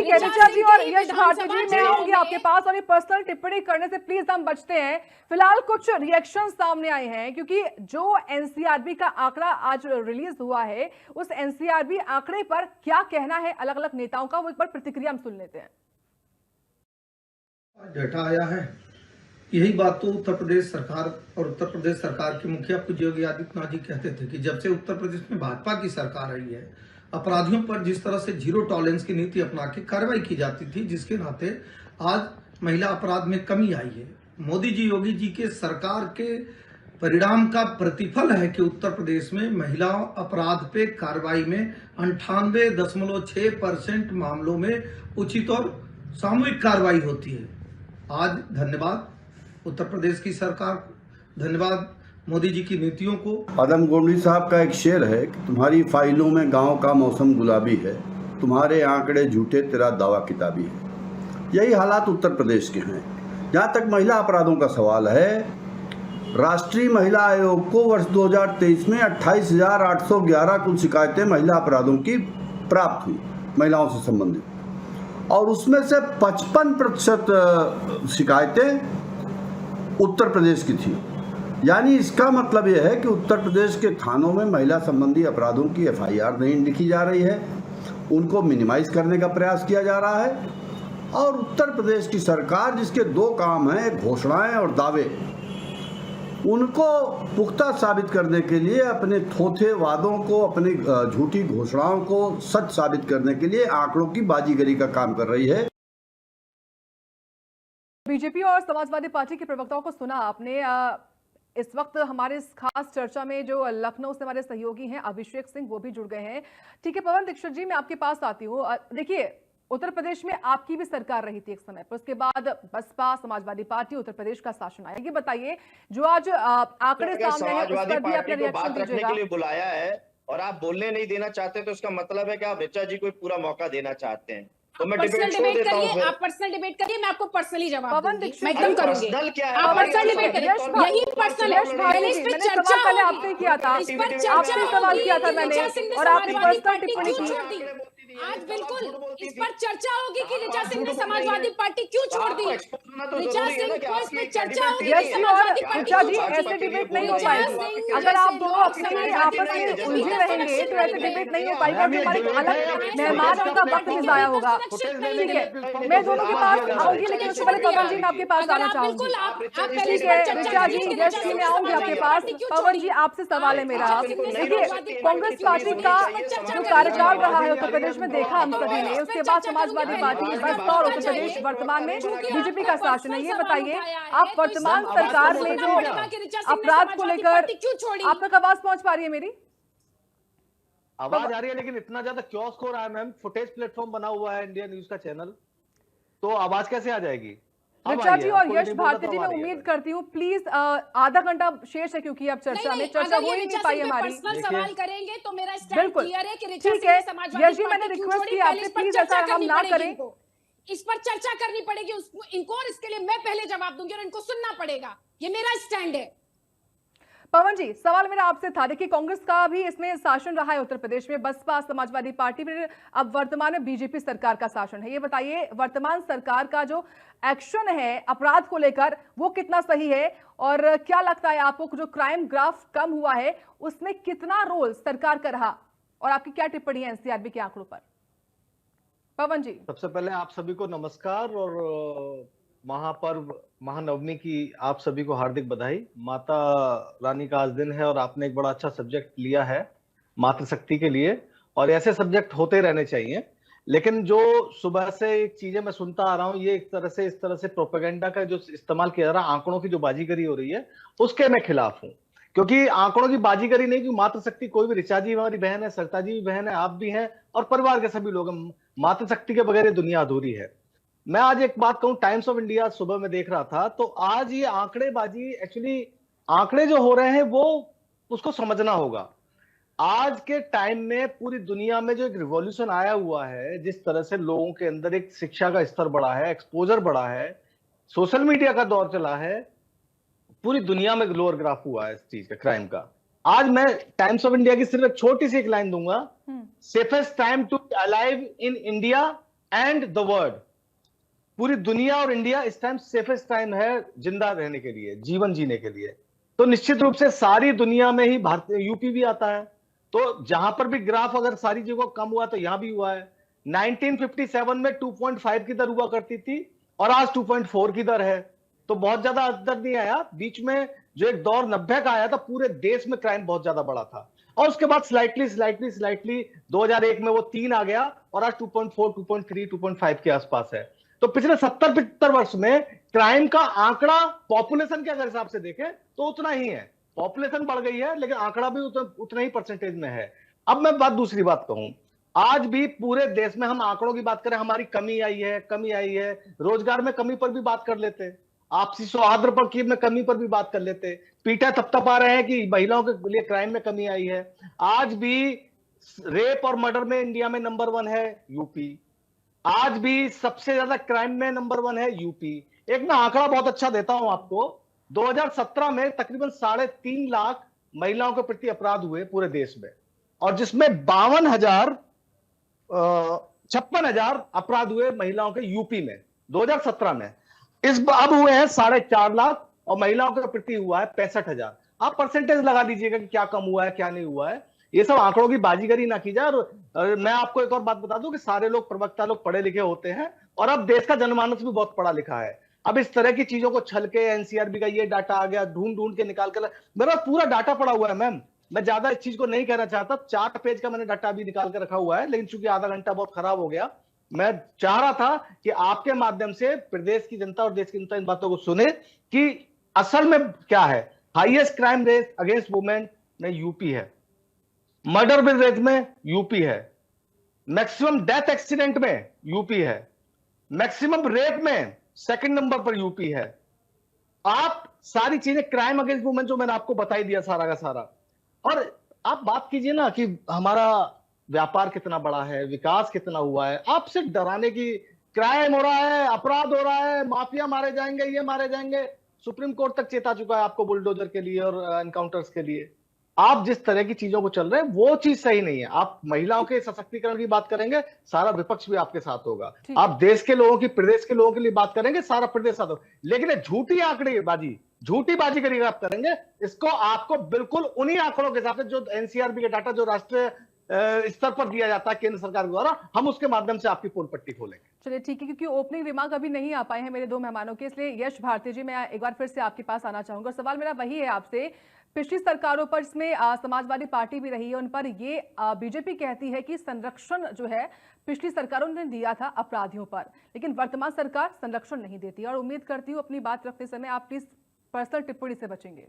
है ऋचा जी और यश भारती जी, मैं आऊंगी आपके पास और ये पर्सनल टिप्पणी करने से प्लीज हम बचते हैं। फिलहाल कुछ रिएक्शन सामने आए हैं क्योंकि जो एनसीआरबी का आंकड़ा आज रिलीज हुआ है, उस एनसीआरबी आंकड़े पर क्या कहना है अलग अलग नेताओं का, वो एक बार प्रतिक्रिया हम सुन लेते हैं। डेटा आया है, यही बात तो उत्तर प्रदेश सरकार और उत्तर प्रदेश सरकार के मुखिया पूज्य योगी आदित्यनाथ जी कहते थे कि जब से उत्तर प्रदेश में भाजपा की सरकार आई है, अपराधियों पर जिस तरह से जीरो टॉलरेंस की नीति अपना के कार्रवाई की जाती थी, जिसके नाते आज महिला अपराध में कमी आई है। मोदी जी, योगी जी के सरकार के परिणाम का प्रतिफल है कि उत्तर प्रदेश में महिला अपराध पे कार्रवाई में 98.6% मामलों में उचित और सामूहिक कार्रवाई होती है। आज धन्यवाद उत्तर प्रदेश की सरकार, धन्यवाद मोदी जी की नीतियों को। आदम गोंडी साहब का एक शेर है कि तुम्हारी फाइलों में गांव का मौसम गुलाबी है, तुम्हारे आंकड़े झूठे, तेरा दावा किताबी है। यही हालात उत्तर प्रदेश के हैं। जहां तक महिला अपराधों का सवाल है, राष्ट्रीय महिला आयोग को वर्ष 2023 में 28,811 कुल शिकायतें महिला अपराधों की प्राप्त हुई, महिलाओं से संबंधित, और उसमें से 55% शिकायतें उत्तर प्रदेश की थी। यानी इसका मतलब यह है कि उत्तर प्रदेश के थानों में महिला संबंधी अपराधों की एफआईआर नहीं लिखी जा रही है, उनको मिनिमाइज करने का प्रयास किया जा रहा है। और उत्तर प्रदेश की सरकार, जिसके दो काम हैं, घोषणाएं और दावे, उनको पुख्ता साबित करने के लिए, अपने थोथे वादों को, अपनी झूठी घोषणाओं को सच साबित करने के लिए आंकड़ों की बाजीगरी का काम कर रही है। बीजेपी और समाजवादी पार्टी के प्रवक्ताओं को सुना आपने। इस वक्त हमारे इस खास चर्चा में जो लखनऊ से हमारे सहयोगी हैं अभिषेक सिंह, वो भी जुड़ गए हैं। ठीक है पवन दीक्षित जी, मैं आपके पास आती हूँ। देखिए, उत्तर प्रदेश में आपकी भी सरकार रही थी एक समय पर, उसके बाद बसपा समाजवादी पार्टी उत्तर प्रदेश का शासन आया। ये बताइए, जो आज आंकड़े सामने हैं, उस पर भी अपने रिएक्शन दीजिएगा। के लिए बुलाया है और आप बोलने नहीं देना चाहते, तो इसका मतलब है कि आप ऋचा जी को पूरा मौका देना चाहते हैं। तो मैं पर्सनल डिबेट करिए, आप पर्सनल डिबेट करिए, मैं आपको पर्सनली जवाब दूंगी, मैं एकदम करूंगी। आप पर्सनल डिबेट करिए, यही पर्सनल है। इस पे चर्चा मैंने आपसे किया था, आपसे सवाल किया था मैंने, और आपने पर्सनल टिप्पणी की। आज बिल्कुल इस पर चर्चा होगी कि ऋचा सिंह ने समाजवादी पार्टी क्यों छोड़ दी। ऋचा सिंह को इस पर चर्चा होगी कि समाजवादी पार्टी ऋचा जी, ऐसे डिबेट नहीं हो पाएगी। अगर आप दोनों अपने आपस में उलझे रहेंगे तो ऐसे डिबेट नहीं हो पाएगी। हमारे अलग मेहमानों का वक्त भी जाया होगा। ठीक है, मैं दोनों के पास आऊंगी, लेकिन उससे पहले पवन जी, मैं आपके पास आना चाहूंगी। ठीक है ऋचा जी, यश जी, मैं आऊंगी आपके पास। पवन जी, आपसे सवाल है मेरा। देखिए, कांग्रेस पार्टी का जो कार्यकाल रहा है उत्तर प्रदेश में, देखा हम सभी ने, उसके बाद समाजवादी पार्टी, बसपा और उत्तर प्रदेश वर्तमान में बीजेपी का शासन है। ये बताइए, आप वर्तमान सरकार में जो अपराध को लेकर, आप तक आवाज पहुंच पा रही है मेरी? आवाज आ रही है, लेकिन इतना ज्यादा क्योस हो रहा है मैम। फुटेज प्लेटफॉर्म बना हुआ है इंडिया न्यूज का चैनल, तो आवाज कैसे आ जाएगी? ऋचा जी और यश भारती जी, मैं उम्मीद करती हूँ प्लीज आधा घंटा शेष है क्योंकि अब चर्चा में चर्चा हो ही नहीं पाई हमारी। सवाल करेंगे तो मेरा स्टैंड क्लियर है कि ठीक है यश जी, मैंने रिक्वेस्ट की आपसे प्लीज ऐसा हम ना करें, इस पर चर्चा करनी पड़ेगी इनको, और इसके लिए मैं पहले जवाब दूंगी और इनको सुनना पड़ेगा, ये मेरा स्टैंड है। पवन जी, सवाल मेरा आपसे था, देखिए कांग्रेस का भी इसमें शासन रहा है उत्तर प्रदेश में, बसपा समाजवादी पार्टी, फिर अब वर्तमान में बीजेपी सरकार का शासन है। ये बताइए वर्तमान सरकार का जो एक्शन है अपराध को लेकर वो कितना सही है, और क्या लगता है आपको जो क्राइम ग्राफ कम हुआ है उसमें कितना रोल सरकार का रहा, और आपकी क्या टिप्पणी है एनसीआरबी के आंकड़ों पर? पवन जी, सबसे पहले आप सभी को नमस्कार और महापर्व महानवमी की आप सभी को हार्दिक बधाई। माता रानी का आज दिन है और आपने एक बड़ा अच्छा सब्जेक्ट लिया है मातृशक्ति के लिए, और ऐसे सब्जेक्ट होते रहने चाहिए। लेकिन जो सुबह से एक चीजें मैं सुनता आ रहा हूँ, ये एक तरह से इस तरह से प्रोपेगेंडा का जो इस्तेमाल किया जा रहा है, आंकड़ों की जो बाजीगरी हो रही है उसके मैं खिलाफ हूँ। क्योंकि आंकड़ों की बाजीगरी नहीं, कि मातृशक्ति कोई भी, ऋचा जी हमारी बहन है, सरिता जी भी बहन है, आप भी हैं और परिवार के सभी लोग हैं। मातृशक्ति के बगैर दुनिया अधूरी है। मैं आज एक बात कहूं, टाइम्स ऑफ इंडिया सुबह में देख रहा था, तो आज ये आंकड़ेबाजी, एक्चुअली आंकड़े जो हो रहे हैं वो उसको समझना होगा। आज के टाइम में पूरी दुनिया में जो एक रिवॉल्यूशन आया हुआ है, जिस तरह से लोगों के अंदर एक शिक्षा का स्तर बढ़ा है, एक्सपोजर बढ़ा है, सोशल मीडिया का दौर चला है, पूरी दुनिया में लोअर ग्राफ हुआ है इस चीज का, क्राइम का। आज मैं टाइम्स ऑफ इंडिया की सिर्फ एक छोटी सी एक लाइन दूंगा, safest time to be alive in India and the world. पूरी दुनिया और इंडिया इस टाइम सेफेस्ट टाइम है जिंदा रहने के लिए, जीवन जीने के लिए। तो निश्चित रूप से सारी दुनिया में ही भारत, यूपी भी आता है, तो जहां पर भी ग्राफ अगर सारी जगह कम हुआ तो यहां भी हुआ है। 1957 में 2.5 की दर हुआ करती थी और आज 2.4 की दर है, तो बहुत ज्यादा दर नहीं आया। बीच में जो एक दौर 90 का आया था, पूरे देश में क्राइम बहुत ज्यादा बढ़ा था, और उसके बाद स्लाइटली 2001 में वो 3 आ गया और आज 2.4, 2.3, 2.5 के आसपास है। तो पिछले 70-75 वर्ष में क्राइम का आंकड़ा पॉपुलेशन के अगर हिसाब से देखें तो उतना ही है। पॉपुलेशन बढ़ गई है लेकिन आंकड़ा भी उतना ही परसेंटेज में है। अब मैं दूसरी बात कहूं, आज भी पूरे देश में हम आंकड़ों की बात करें, हमारी कमी आई है, रोजगार में कमी पर भी बात कर लेते, आपसी सौहार्द पर की में कमी पर भी बात कर लेते, पीटा थपथपा रहे हैं कि महिलाओं के लिए क्राइम में कमी आई है। आज भी रेप और मर्डर में इंडिया में नंबर 1 है यूपी। आज भी सबसे ज्यादा क्राइम में नंबर 1 है यूपी। एक मैं आंकड़ा बहुत अच्छा देता हूं आपको, 2017 में तकरीबन 3.5 लाख महिलाओं के प्रति अपराध हुए पूरे देश में, और जिसमें 56,000 अपराध हुए महिलाओं के यूपी में 2017 में। अब हुए हैं 4.5 लाख और महिलाओं के प्रति हुआ है 65,000। आप परसेंटेज लगा दीजिएगा कि क्या कम हुआ है क्या नहीं हुआ है। ये सब आंकड़ों की बाजीगरी ना की जाए। और मैं आपको एक और बात बता दूं कि सारे लोग, प्रवक्ता लोग पढ़े लिखे होते हैं, और अब देश का जनमानस भी बहुत पढ़ा लिखा है। अब इस तरह की चीजों को छल के, एनसीआरबी का ये डाटा आ गया, ढूंढ के निकाल कर, मेरा पूरा डाटा पड़ा हुआ है मैम, मैं ज्यादा इस चीज को नहीं कहना चाहता। 4 पेज का मैंने डाटा अभी निकाल कर रखा हुआ है, लेकिन चूंकि आधा घंटा बहुत खराब हो गया, मैं चाह रहा था कि आपके माध्यम से प्रदेश की जनता और देश की जनता इन बातों को सुने कि असल में क्या है। Highest crime rate against women में यूपी है, मर्डर रेट में यूपी है, मैक्सिमम डेथ एक्सीडेंट में यूपी है, मैक्सिमम रेप में सेकंड नंबर पर यूपी है। आप सारी चीजें क्राइम अगेंस्ट वुमेन जो मैंने आपको बताई दिया सारा का सारा। और आप बात कीजिए ना कि हमारा व्यापार कितना बड़ा है, विकास कितना हुआ है। आप सिर्फ डराने की, क्राइम हो रहा है, अपराध हो रहा है, माफिया मारे जाएंगे, ये मारे जाएंगे, सुप्रीम कोर्ट तक चेता चुका है आपको बुलडोजर के लिए और एनकाउंटर्स के लिए। आप जिस तरह की चीजों को चल रहे हैं वो चीज सही नहीं है। आप महिलाओं के सशक्तिकरण की बात करेंगे, सारा विपक्ष भी आपके साथ होगा। आप देश के लोगों की, प्रदेश के लोगों के लिए बात करेंगे, सारा प्रदेश साथ होगा। लेकिन झूठी आंकड़ेबाजी, झूठी बाजीगरी आप करेंगे, इसको आपको बिल्कुल उन्हीं आंकड़ों के हिसाब से जो एनसीआरबी के डाटा जो राष्ट्रीय स्तर पर दिया जाता है केंद्र सरकार द्वारा, हम उसके माध्यम से आपकी पोल पट्टी खोलेंगे। चलिए ठीक है, क्योंकि ओपनिंग रिमार्क अभी नहीं आ पाए हैं मेरे 2 मेहमानों के, इसलिए यश भारती जी मैं एक बार फिर से आपके पास आना चाहूंगा। सवाल मेरा वही है आपसे, पिछली सरकारों पर, इसमें समाजवादी पार्टी भी रही है, उन पर ये बीजेपी कहती है कि संरक्षण जो है पिछली सरकारों ने दिया था अपराधियों पर, लेकिन वर्तमान सरकार संरक्षण नहीं देती। और उम्मीद करती हूँ अपनी बात रखते समय आप प्लीज पर्सनल टिप्पणी से बचेंगे।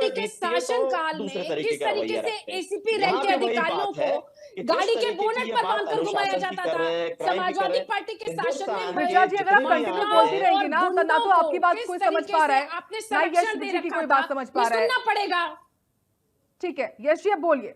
पार्टी के शासनकाल में किस तरीके से एसीपी रैंक के अधिकारियों को गाड़ी के बोनट पर बांधकर घुमाया जाता था। समाजवादी पार्टी के शासन में विजया जी, अगर आप कंटिन्यू बोलती रहेंगी ना तो आपकी बात कोई समझ पा रहा है, ना यश जी की कोई बात समझ पा रहा है। सुनना पड़ेगा। ठीक है यश जी, अब बोलिए।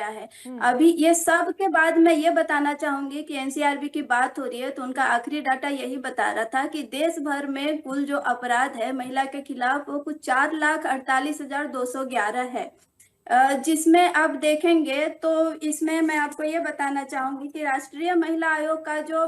गया है। अभी ये सब के बाद मैं ये बताना चाहूंगी कि एनसीआरबी की बात हो रही है तो उनका आखिरी डाटा यही बता रहा था कि देश भर में कुल जो अपराध है महिला के खिलाफ वो कुछ 4,48,211 है। जिसमें आप देखेंगे तो इसमें मैं आपको ये बताना चाहूंगी कि राष्ट्रीय महिला आयोग का जो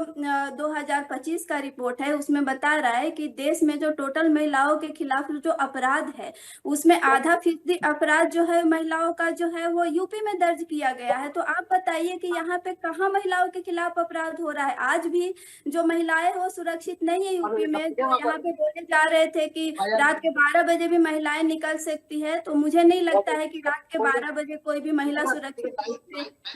2025 का रिपोर्ट है उसमें बता रहा है कि देश में जो टोटल महिलाओं के खिलाफ जो अपराध है उसमें आधा फीसदी अपराध जो है महिलाओं का जो है वो यूपी में दर्ज किया गया है। तो आप बताइए कि यहाँ पे कहाँ महिलाओं के खिलाफ अपराध हो रहा है? आज भी जो महिलाएं वो सुरक्षित नहीं है यूपी में। जो यहाँ पे बोले जा रहे थे कि रात के 12 बजे भी महिलाएं निकल सकती है, तो मुझे नहीं लगता है कि रात के 12 बजे कोई भी महिला सुरक्षित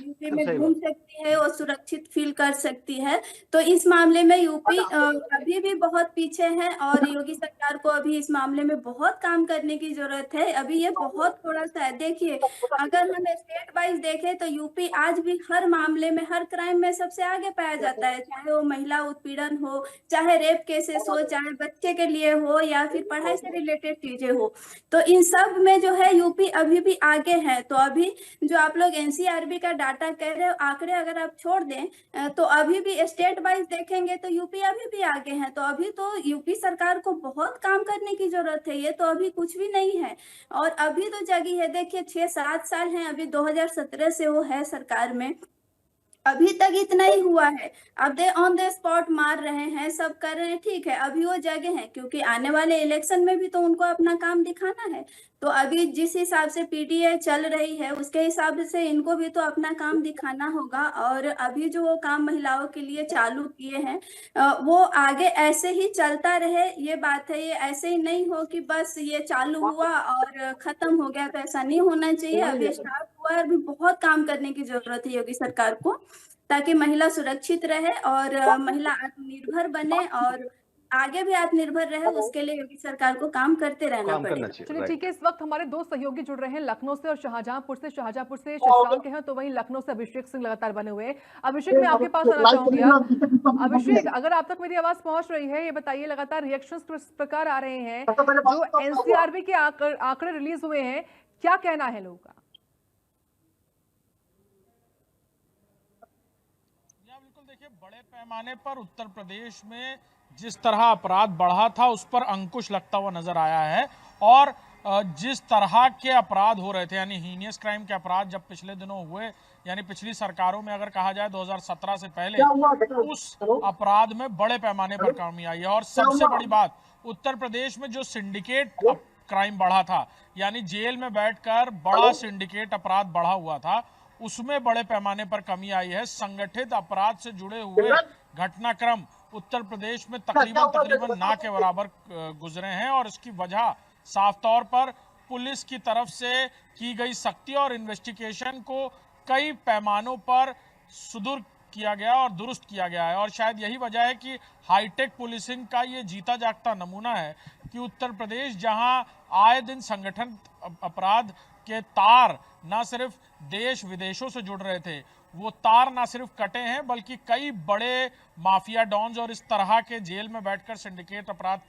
यूपी में घूम सकती है और सुरक्षित फील कर सकती है। तो इस मामले में यूपी अभी भी बहुत पीछे है और योगी सरकार को अभी इस मामले में बहुत काम करने की जरूरत है। अभी ये बहुत थोड़ा सा है। देखिए, अगर हम स्टेट वाइज देखें तो यूपी आज भी हर मामले में, हर क्राइम में सबसे आगे पाया जाता है, चाहे वो महिला उत्पीड़न हो, चाहे रेप केसेस हो, चाहे बच्चे के लिए हो या फिर पढ़ाई से रिलेटेड चीजें हो। तो इन सब में जो है यूपी अभी भी आगे है। तो अभी जो आप लोग एनसीआरबी का डाटा कह रहे हो, आंकड़े अगर आप छोड़ दें तो अभी भी स्टेट वाइज देखेंगे तो यूपी अभी भी आगे है। तो अभी तो यूपी सरकार को बहुत काम करने की जरूरत है। ये तो अभी कुछ भी नहीं है और अभी तो जगी है। देखिए 6-7 साल हैं, अभी 2017 से वो है सरकार में, अभी तक इतना ही हुआ है। अब दे ऑन द स्पॉट मार रहे हैं, सब कर रहे हैं, ठीक है, अभी वो जगह है क्योंकि आने वाले इलेक्शन में भी तो उनको अपना काम दिखाना है। तो अभी जिस हिसाब से पीटीए चल रही है उसके हिसाब से इनको भी तो अपना काम दिखाना होगा। और अभी जो वो काम महिलाओं के लिए चालू किए हैं वो आगे ऐसे ही चलता रहे, ये बात है। ये ऐसे ही नहीं हो कि बस ये चालू हुआ और खत्म हो गया, तो ऐसा नहीं होना चाहिए। अभी स्टार्ट हुआ है, अभी बहुत काम करने की जरूरत है योगी सरकार को, ताकि महिला सुरक्षित रहे और महिला आत्मनिर्भर बने और आगे भी आत्मनिर्भर रहे। उसके लिए योगी सरकार को काम करते रहना पड़ेगा। चलिए ठीक है, इस वक्त हमारे दो सहयोगी जुड़ रहे हैं लखनऊ से और शाहजहांपुर से। शाहजहांपुर से शशांक हैं तो वहीं लखनऊ से अभिषेक सिंह लगातार बने हुए हैं। अभिषेक, मैं आपके पास आना चाहूंगी। अभिषेक, अगर आप तक मेरी आवाज पहुंच रही है, ये बताइए लगातार रिएक्शंस किस प्रकार आ रहे हैं? जो एनसीआरबी के आंकड़े रिलीज हुए हैं, क्या कहना है लोगों का? बिल्कुल, देखिए, बड़े पैमाने पर उत्तर प्रदेश में जिस तरह अपराध बढ़ा था उस पर अंकुश लगता हुआ नजर आया है। और जिस तरह के अपराध हो रहे थे, यानी हीनियस क्राइम के अपराध जब पिछले दिनों हुए, यानी पिछली सरकारों में अगर कहा जाए 2017 से पहले, उस अपराध में बड़े पैमाने पर कमी आई है। और सबसे बड़ी बात, उत्तर प्रदेश में जो सिंडिकेट क्राइम बढ़ा था, यानी जेल में बैठकर बड़ा सिंडिकेट अपराध बढ़ा हुआ था, उसमें बड़े पैमाने पर कमी आई है। संगठित अपराध से जुड़े हुए घटनाक्रम उत्तर प्रदेश में तकरीबन ना के बराबर गुजरे हैं। और इसकी वजह साफ तौर पर पुलिस की तरफ से की गई सख्ती और इन्वेस्टिगेशन को कई पैमानों पर सुदूर किया गया और दुरुस्त किया गया है। और शायद यही वजह है कि हाईटेक पुलिसिंग का ये जीता जागता नमूना है कि उत्तर प्रदेश, जहां आए दिन संगठन अपराध के तार ना सिर्फ देश विदेशों से जुड़ रहे थे, वो तार ना सिर्फ कटे हैं बल्कि कई बड़े माफिया डॉन्स और इस तरह के जेल में बैठकर सिंडिकेट अपराध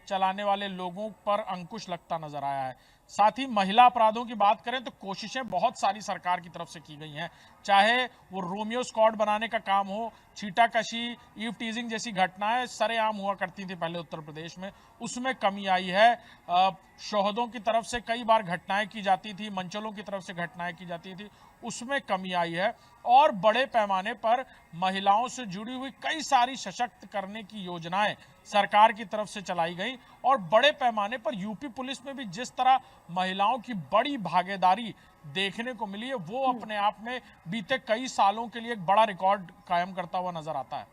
चलाने वाले लोगों पर अंकुश लगता नजर आया है। साथ ही महिला अपराधों की बात करें तो कोशिशें बहुत सारी सरकार की तरफ से की गई हैं, चाहे वो रोमियो स्क्वाड बनाने का काम हो, छीटाकशी, ईव टीजिंग जैसी घटनाएं सरेआम हुआ करती थी पहले उत्तर प्रदेश में, उसमें कमी आई है। शोहदों की तरफ से कई बार घटनाएं की जाती थी, मंचलों की तरफ से घटनाएं की जाती थी, उसमें कमी आई है। और बड़े पैमाने पर महिलाओं से जुड़ी हुई कई सारी सशक्त करने की योजनाएं सरकार की तरफ से चलाई गई। और बड़े पैमाने पर यूपी पुलिस में भी जिस तरह महिलाओं की बड़ी भागीदारी देखने को मिली है, वो अपने आप में बीते कई सालों के लिए एक बड़ा रिकॉर्ड कायम करता हुआ नजर आता है।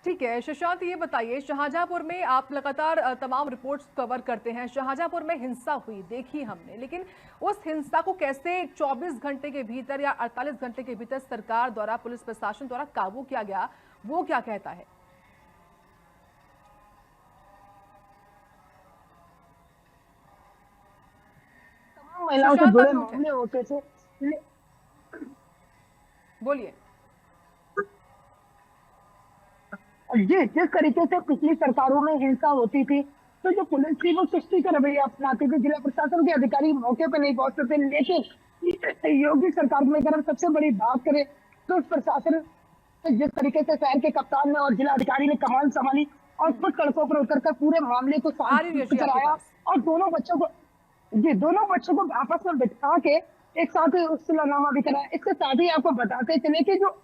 ठीक है शशांक, ये बताइए, शाहजहांपुर में आप लगातार तमाम रिपोर्ट्स कवर करते हैं। शाहजहांपुर में हिंसा हुई देखी हमने, लेकिन उस हिंसा को कैसे 24 घंटे के भीतर या 48 घंटे के भीतर सरकार द्वारा, पुलिस प्रशासन द्वारा काबू किया गया, वो क्या कहता है? तमाम महिलाओं से जुड़े मामले होते थे। बोलिए। जिस तरीके से पिछली सरकारों में हिंसा होती थी, तो जो पुलिस थी वो सुस्ती का रवैया अपनाती थी, जिला प्रशासन के अधिकारी मौके पर नहीं पहुंचते थे। लेकिन योगी सरकार में अगर हम सबसे बड़ी बात करें तो प्रशासन जिस तरीके से शहर के कप्तान ने और जिला अधिकारी ने कमान संभाली और खुद सड़कों पर उतरकर पूरे मामले को शांत कराया और दोनों बच्चों को जी, दोनों बच्चों को आपस में बिठा के एक साथ ही सुलहनामा भी कराया। इसके साथ ही आपको बताते चले कि जो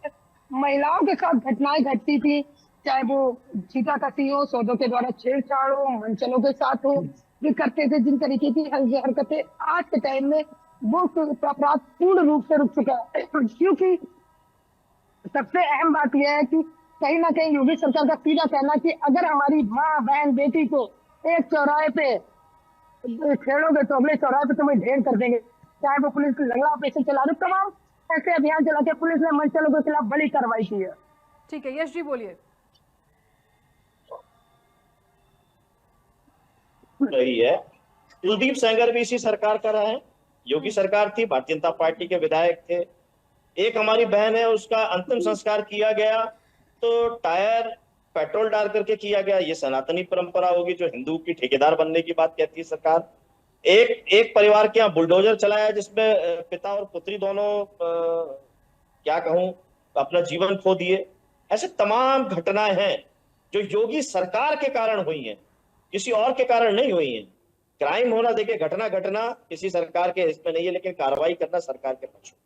महिलाओं के साथ घटनाएं घटती थी, चाहे वो छींटाकशी हो, सौदों के द्वारा छेड़छाड़ हो, मनचलों के साथ हो, भी करते थे जिन तरीके की हरकतें, आज के टाइम में वो अपराध पूर्ण रूप से रुक चुका है। क्योंकि सबसे अहम बात यह है कि कहीं ना कहीं योगी सरकार का सीधा कहना कि अगर हमारी माँ, बहन, बेटी को एक चौराहे पे छेड़ोगे तो अगले चौराहे पे तुम्हें ढेर कर देंगे। चाहे वो पुलिस लंगड़ा ऑपरेशन चला रही, तमाम ऐसे अभियान चला के पुलिस ने मनचलों के खिलाफ बड़ी कार्रवाई की है। ठीक है, यश जी बोलिए। रही है, कुलदीप सेंगर भी इसी सरकार का रहा है। योगी सरकार थी, भारतीय जनता पार्टी के विधायक थे। एक हमारी बहन है, उसका अंतिम संस्कार किया गया तो टायर पेट्रोल डाल करके किया गया। ये सनातनी परंपरा होगी जो हिंदू की ठेकेदार बनने की बात कहती है सरकार। एक परिवार के यहाँ बुलडोजर चलाया जिसमें पिता और पुत्री दोनों क्या कहूं अपना जीवन खो दिए। ऐसे तमाम घटनाएं हैं जो योगी सरकार के कारण हुई हैं, किसी और के कारण नहीं हुई हैं। क्राइम होना देखिए, घटना किसी सरकार के हिस्से में नहीं है, लेकिन कार्रवाई करना सरकार के पक्ष में।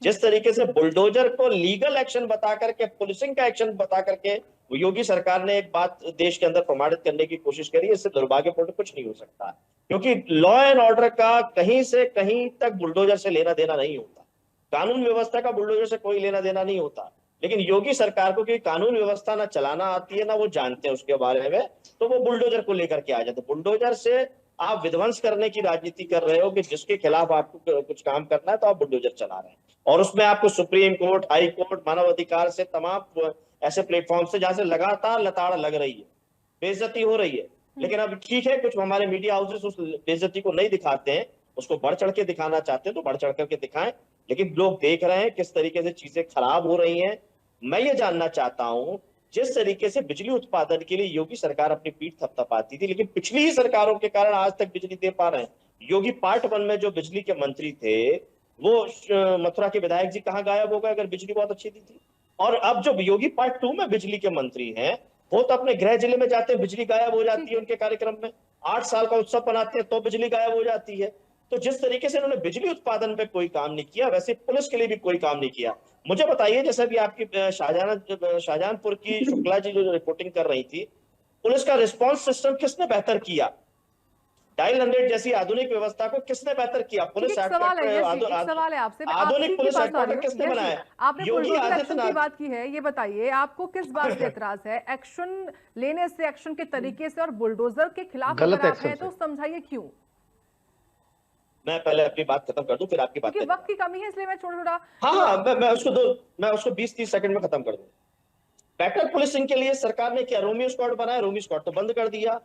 जिस तरीके से बुलडोजर को लीगल एक्शन बता करके, पुलिसिंग का एक्शन बता करके योगी सरकार ने एक बात देश के अंदर प्रमाणित करने की कोशिश करी, इससे दुर्भाग्यपूर्ण कुछ नहीं हो सकता, क्योंकि लॉ एंड ऑर्डर का कहीं से कहीं तक बुलडोजर से लेना देना नहीं होता। कानून व्यवस्था का बुलडोजर से कोई लेना देना नहीं होता। लेकिन योगी सरकार को क्योंकि कानून व्यवस्था ना चलाना आती है, ना वो जानते हैं उसके बारे में, तो वो बुलडोजर को लेकर के आ जाते। बुलडोजर से आप विध्वंस करने की राजनीति कर रहे हो कि जिसके खिलाफ आपको कुछ काम करना है तो आप बुलडोजर चला रहे हैं, और उसमें आपको सुप्रीम कोर्ट, हाई कोर्ट, मानव अधिकार से तमाम ऐसे प्लेटफॉर्म से जहां से लगातार लताड़ लग रही है, बेइज्जती हो रही है। लेकिन अब ठीक है, कुछ हमारे मीडिया हाउसेस उस बेइज्जती को नहीं दिखाते हैं, उसको बढ़ चढ़ के दिखाना चाहते हैं तो बढ़ चढ़ करके दिखाएं, लेकिन लोग देख रहे हैं किस तरीके से चीजें खराब हो रही हैं। मैं ये जानना चाहता हूं, जिस तरीके से बिजली उत्पादन के लिए योगी सरकार अपनी पीठ थपथपाती थी, लेकिन पिछली ही सरकारों के कारण आज तक बिजली दे पा रहे हैं। योगी पार्ट 1 में जो बिजली के मंत्री थे, वो मथुरा के विधायक जी कहाँ गायब हो गए अगर बिजली बहुत अच्छी दी थी। और अब जो योगी पार्ट 2 में बिजली के मंत्री हैं, वो तो अपने गृह जिले में जाते हैं, बिजली गायब हो जाती है उनके कार्यक्रम में। 8 साल का उत्सव मनाते हैं तो बिजली गायब हो जाती है। तो जिस तरीके से उन्होंने बिजली उत्पादन पे कोई काम नहीं किया, वैसे पुलिस के लिए भी कोई काम नहीं किया। मुझे बताइए, जैसे भी आपकी शाहजहानपुर की शुक्ला जी जो रिपोर्टिंग कर रही थी, पुलिस का रिस्पांस सिस्टम किसने बेहतर किया? डायल 100 जैसी आधुनिक व्यवस्था को किसने बेहतर किया? पुलिस सवाल है आपसे, आधुनिक पुलिस हेडक्वार्टर किसने बनाया? आपने बुलडोजर एक्शन की बात की है, ये बताइए आपको किस बात से एतराज है? एक्शन लेने से, एक्शन के तरीके से, और बुलडोजर के खिलाफ गलत अगर आप हैं तो समझाइए क्यों। मैं पहले अपनी बात खत्म कर दूं, फिर आपकी बात। वक्त की कमी है इसलिए मैं छोटा हाँ, मैं उसको 20-30 सेकंड में खत्म कर दूं। बेटर पुलिसिंग के लिए सरकार ने क्या रोमियो स्क्वाड बनाया? रोमियो स्क्वाड तो बंद कर दिया।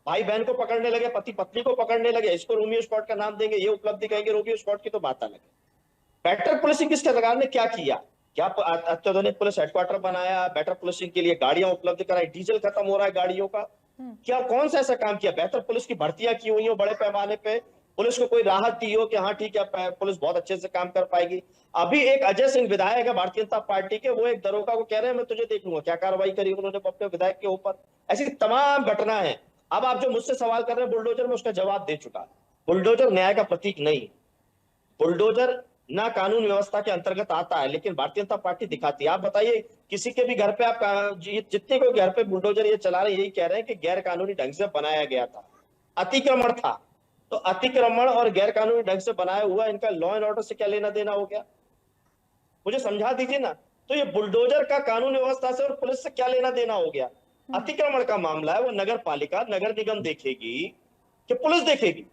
भाई बहन को पकड़ने लगे, पति पत्नी को पकड़ने लगे, इसको रोमियो स्क्वाड का नाम देंगे, ये उपलब्धि कहेंगे, रोमियो स्क्वाड की तो बात अलग है। बेटर पुलिसिंग किस सरकार ने क्या किया? क्या अत्याधुनिक पुलिस हेडक्वार्टर बनाया? बेटर पुलिसिंग के लिए गाड़ियां उपलब्ध कराई, डीजल खत्म हो रहा है गाड़ियों का। क्या कौन सा ऐसा काम किया? बेहतर पुलिस की भर्तियां की हुई हो बड़े पैमाने पे, पुलिस को कोई राहत दी हो कि हाँ ठीक है पुलिस बहुत अच्छे से काम कर पाएगी। अभी एक अजय सिंह विधायक है भारतीय जनता पार्टी के, वो एक दरोगा को कह रहे हैं मैं तुझे देख लूंगा, क्या कार्रवाई करी उन्होंने अपने विधायक के ऊपर। ऐसी तमाम घटना है। अब आप जो मुझसे सवाल कर रहे हैं बुलडोजर, में उसका जवाब दे चुका। बुलडोजर न्याय का प्रतीक नहीं, बुलडोजर ना कानून व्यवस्था के अंतर्गत आता है, लेकिन भारतीय जनता पार्टी दिखाती है। आप बताइए किसी के भी घर पे, आप जितने को घर पे बुलडोजर ये चला रहे, यही कह रहे हैं कि गैर कानूनी ढंग से बनाया गया था, अतिक्रमण था। तो अतिक्रमण और गैर कानूनी ढंग से बनाया हुआ इनका लॉ एंड ऑर्डर से क्या लेना देना हो गया? मुझे समझा दीजिए ना। तो ये बुलडोजर का कानून व्यवस्था से और पुलिस से क्या लेना देना हो गया? अतिक्रमण का मामला है, वो नगर पालिका, नगर निगम देखेगी कि पुलिस देखेगी,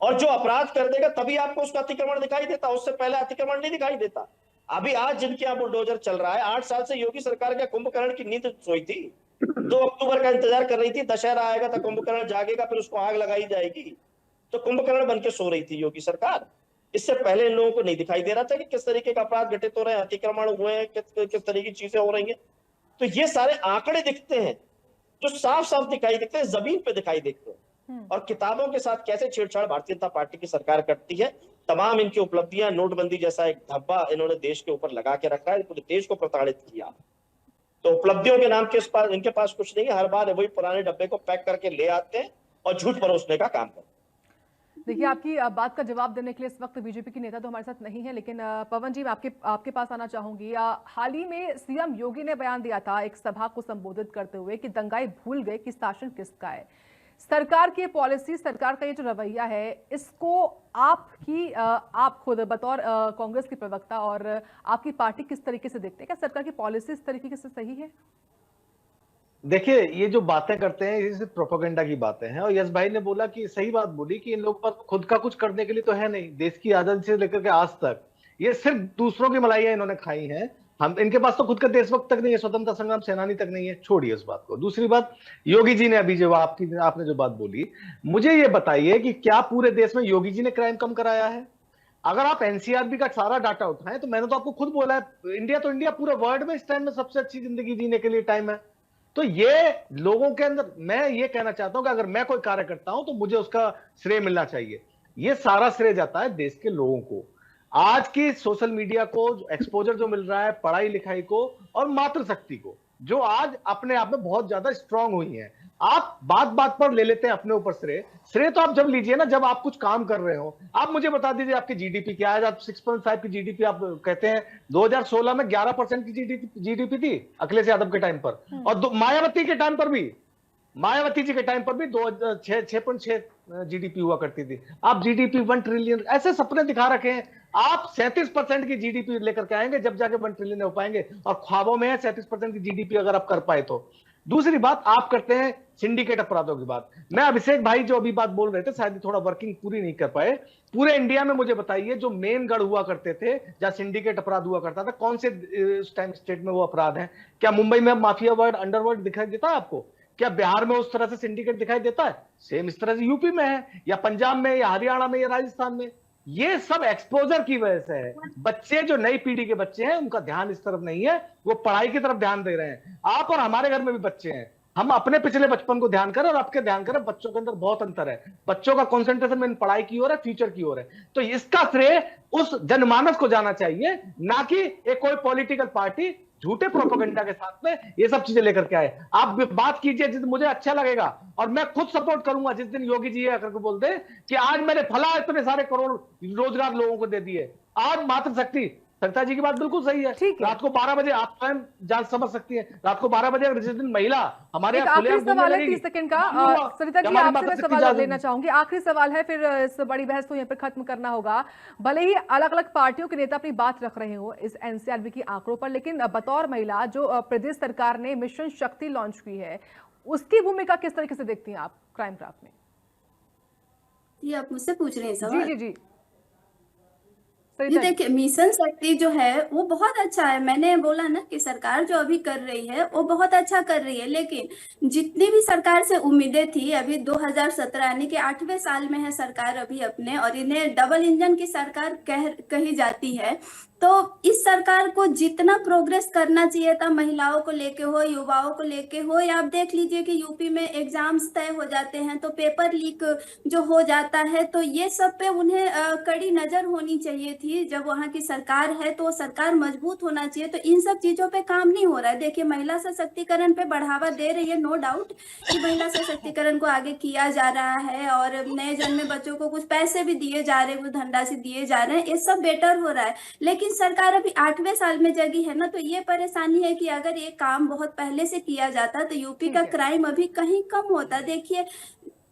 और जो अपराध कर देगा तभी आपको उसका अतिक्रमण दिखाई देता, उससे पहले अतिक्रमण नहीं दिखाई देता। अभी आज जिनके यहाँ बुलडोजर चल रहा है, 8 साल से योगी सरकार का कुंभकर्ण की नींद सोई थी, 2 अक्टूबर का इंतजार कर रही थी, दशहरा आएगा तो कुंभकर्ण जागेगा, फिर उसको आग लगाई जाएगी, तो कुंभकर्ण बन के सो रही थी योगी सरकार। इससे पहले इन लोगों को नहीं दिखाई दे रहा था कि किस तरीके का अपराध घटित हो रहे हैं, अतिक्रमण हुए हैं, किस तरीके की चीजें हो रही हैं। तो ये सारे आंकड़े दिखते हैं जो साफ साफ दिखाई देते हैं, जमीन पे दिखाई देते हैं। और किताबों के साथ कैसे छेड़छाड़ भारतीय जनता पार्टी की सरकार करती है, तमाम इनकी उपलब्धियां, नोटबंदी जैसा एक धब्बा इन्होंने देश के ऊपर लगा के रखा है, पूरे देश को प्रताड़ित किया। तो उपलब्धियों के नाम के इनके पास कुछ नहीं है, हर बार वही पुराने डब्बे को पैक करके ले आते हैं और झूठ परोसने का काम करते हैं। देखिए, आपकी बात का जवाब देने के लिए इस वक्त बीजेपी की नेता तो हमारे साथ नहीं है, लेकिन पवन जी, मैं आपके पास आना चाहूंगी। हाल ही में सीएम योगी ने बयान दिया था एक सभा को संबोधित करते हुए कि दंगाई भूल गए कि शासन किसका है। सरकार की पॉलिसी, सरकार का ये जो रवैया है, इसको आप खुद बतौर कांग्रेस की प्रवक्ता और आपकी पार्टी किस तरीके से देखते हैं? क्या सरकार की पॉलिसी इस तरीके से सही है? देखिए, ये जो बातें करते हैं ये सिर्फ प्रोपेगेंडा की बातें हैं। और यश भाई ने बोला कि सही बात बोली कि इन लोगों पर खुद का कुछ करने के लिए तो है नहीं। देश की आजादी से लेकर के आज तक ये सिर्फ दूसरों की मलाइयां इन्होंने खाई हैं। हम इनके पास तो खुद का देशभक्त तक नहीं है, स्वतंत्रता संग्राम सेनानी तक नहीं है। छोड़िए इस बात को। दूसरी बात, योगी जी ने अभी जो आपने जो बात बोली, मुझे ये बताइए कि क्या पूरे देश में योगी जी ने क्राइम कम कराया है? अगर आप एनसीआरबी का सारा डाटा उठाएं तो मैंने तो आपको खुद बोला है, इंडिया तो इंडिया पूरे वर्ल्ड में इस टाइम में सबसे अच्छी जिंदगी जीने के लिए टाइम है। तो ये लोगों के अंदर, मैं ये कहना चाहता हूं कि अगर मैं कोई कार्य करता हूं तो मुझे उसका श्रेय मिलना चाहिए। ये सारा श्रेय जाता है देश के लोगों को। आज की सोशल मीडिया को एक्सपोजर जो मिल रहा है, पढ़ाई लिखाई को और मातृशक्ति को, जो आज अपने आप में बहुत ज्यादा स्ट्रांग हुई है। आप बात बात पर ले लेते हैं अपने ऊपर श्रेय तो आप जब लीजिए ना जब आप कुछ काम कर रहे हो। आप मुझे बता दीजिए आपकी जीडीपी क्या है? आप 6.5 की जीडीपी आप कहते हैं। 2016 में 11% की जीडीपी थी अखिलेश यादव के टाइम पर, और मायावती के टाइम पर भी, मायावती जी के टाइम पर भी 6.6 जीडीपी हुआ करती थी। आप जीडीपी 1 ट्रिलियन ऐसे सपने दिखा रखे हैं। आप 37% की जीडीपी लेकर के आएंगे जब जाके 1 ट्रिलियन हो पाएंगे, और ख्वाबों में है 37% की जीडीपी अगर आप कर पाए तो। दूसरी बात, आप करते हैं सिंडिकेट अपराधों की बात। मैं अभिषेक भाई जो अभी बात बोल रहे थे, शायद थोड़ा वर्किंग पूरी नहीं कर पाए। पूरे इंडिया में मुझे बताइए जो मेन गढ़ हुआ करते थे, जहां सिंडिकेट अपराध हुआ करता था, कौन से उस टाइम स्टेट में वो अपराध है? क्या मुंबई में माफिया वर्ल्ड, अंडरवर्ल्ड दिखाई देता है आपको? क्या बिहार में उस तरह से सिंडिकेट दिखाई देता है? सेम इस तरह से यूपी में है, या पंजाब में, या हरियाणा में, या राजस्थान में। ये सब एक्सपोजर की वजह से है। बच्चे जो नई पीढ़ी के बच्चे हैं उनका ध्यान इस तरफ नहीं है, वो पढ़ाई की तरफ ध्यान दे रहे हैं। आप और हमारे घर में भी बच्चे हैं, हम अपने पिछले बचपन को ध्यान करें और आपके ध्यान करें, बच्चों के अंदर बहुत अंतर है। बच्चों का कंसंट्रेशन में पढ़ाई की ओर है, फ्यूचर की ओर है। तो इसका श्रेय उस जनमानस को जाना चाहिए, ना कि एक कोई पॉलिटिकल पार्टी झूठे प्रोपेगेंडा के साथ में ये सब चीजें लेकर के आए। आप बात कीजिए जिस दिन मुझे अच्छा लगेगा, और मैं खुद सपोर्ट करूंगा जिस दिन योगी जी आकर के बोल दे कि आज मैंने फला इतने सारे करोड़ रोजगार लोगों को दे दिए। आज मातृशक्ति, सरिता जी की बात बिल्कुल सही है। रात को 12 बजे आप स्वयं जांच समझ सकती है, रात को 12 बजे जिस दिन महिला हमारे आखिरी सवाल है 30 सेकंड का। सरिता जी, आपसे मैं सवाल लेना चाहूंगी, आखिरी सवाल है, फिर इस बड़ी बहस को यहीं पर खत्म करना होगा। भले ही अलग अलग पार्टियों के नेता अपनी बात रख रहे हो इस एनसीआरबी की आंकड़ों पर, लेकिन बतौर महिला जो प्रदेश सरकार ने मिशन शक्ति लॉन्च की है, उसकी भूमिका किस तरीके से देखती हैं आप क्राइम क्राफ्ट में? ये आप मुझसे पूछ रहे हैं सवाल? जी जी जी। ये देखिए, मिशन शक्ति जो है वो बहुत अच्छा है। मैंने बोला ना कि सरकार जो अभी कर रही है वो बहुत अच्छा कर रही है, लेकिन जितनी भी सरकार से उम्मीदें थी, अभी 2017 यानी कि 8वें साल में है सरकार अभी अपने, और इन्हें डबल इंजन की सरकार कही जाती है। तो इस सरकार को जितना प्रोग्रेस करना चाहिए था, महिलाओं को लेके हो, युवाओं को लेके हो, या आप देख लीजिए कि यूपी में एग्जाम्स तय हो जाते हैं तो पेपर लीक जो हो जाता है, तो ये सब पे उन्हें कड़ी नजर होनी चाहिए थी। जब वहाँ की सरकार है तो सरकार मजबूत होना चाहिए। तो इन सब चीजों पे काम नहीं हो रहा है। देखिए, महिला सशक्तिकरण पे बढ़ावा दे रही है, नो डाउट कि महिला सशक्तिकरण को आगे किया जा रहा है, और नए जन्मे बच्चों को कुछ पैसे भी दिए जा रहे हैं, कुछ धनराशि दिए जा रहे हैं, ये सब बेटर हो रहा है। लेकिन सरकार अभी 8वें साल में जगी है ना, तो ये परेशानी है कि अगर ये काम बहुत पहले से किया जाता तो यूपी का क्राइम अभी कहीं कम होता। देखिए,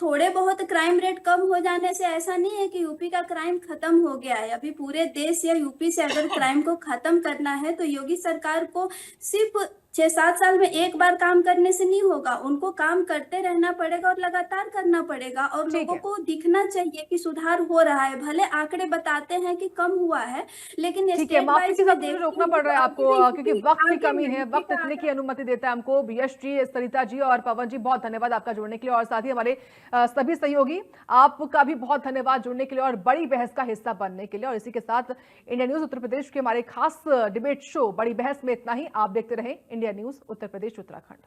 थोड़े बहुत क्राइम रेट कम हो जाने से ऐसा नहीं है कि यूपी का क्राइम खत्म हो गया है। अभी पूरे देश या यूपी से अगर क्राइम को खत्म करना है तो योगी सरकार को सिर्फ 6-7 साल में एक बार काम करने से नहीं होगा, उनको काम करते रहना पड़ेगा और लगातार करना पड़ेगा, और लोगों को दिखना चाहिए कि सुधार हो रहा है। भले आंकड़े बताते हैं कि कम हुआ है, लेकिन रोकना पड़ रहा है आपको क्योंकि वक्त की कमी है, वक्त इतने की अनुमति देता है हमको। यश जी, सरिता जी और पवन जी, बहुत धन्यवाद आपका जुड़ने के लिए, और साथ ही हमारे सभी सहयोगी आपका भी बहुत धन्यवाद जुड़ने के लिए और बड़ी बहस का हिस्सा बनने के लिए। और इसी के साथ इंडिया न्यूज उत्तर प्रदेश के हमारे खास डिबेट शो बड़ी बहस में इतना ही। आप देखते रहें इंडिया न्यूज उत्तर प्रदेश उत्तराखंड।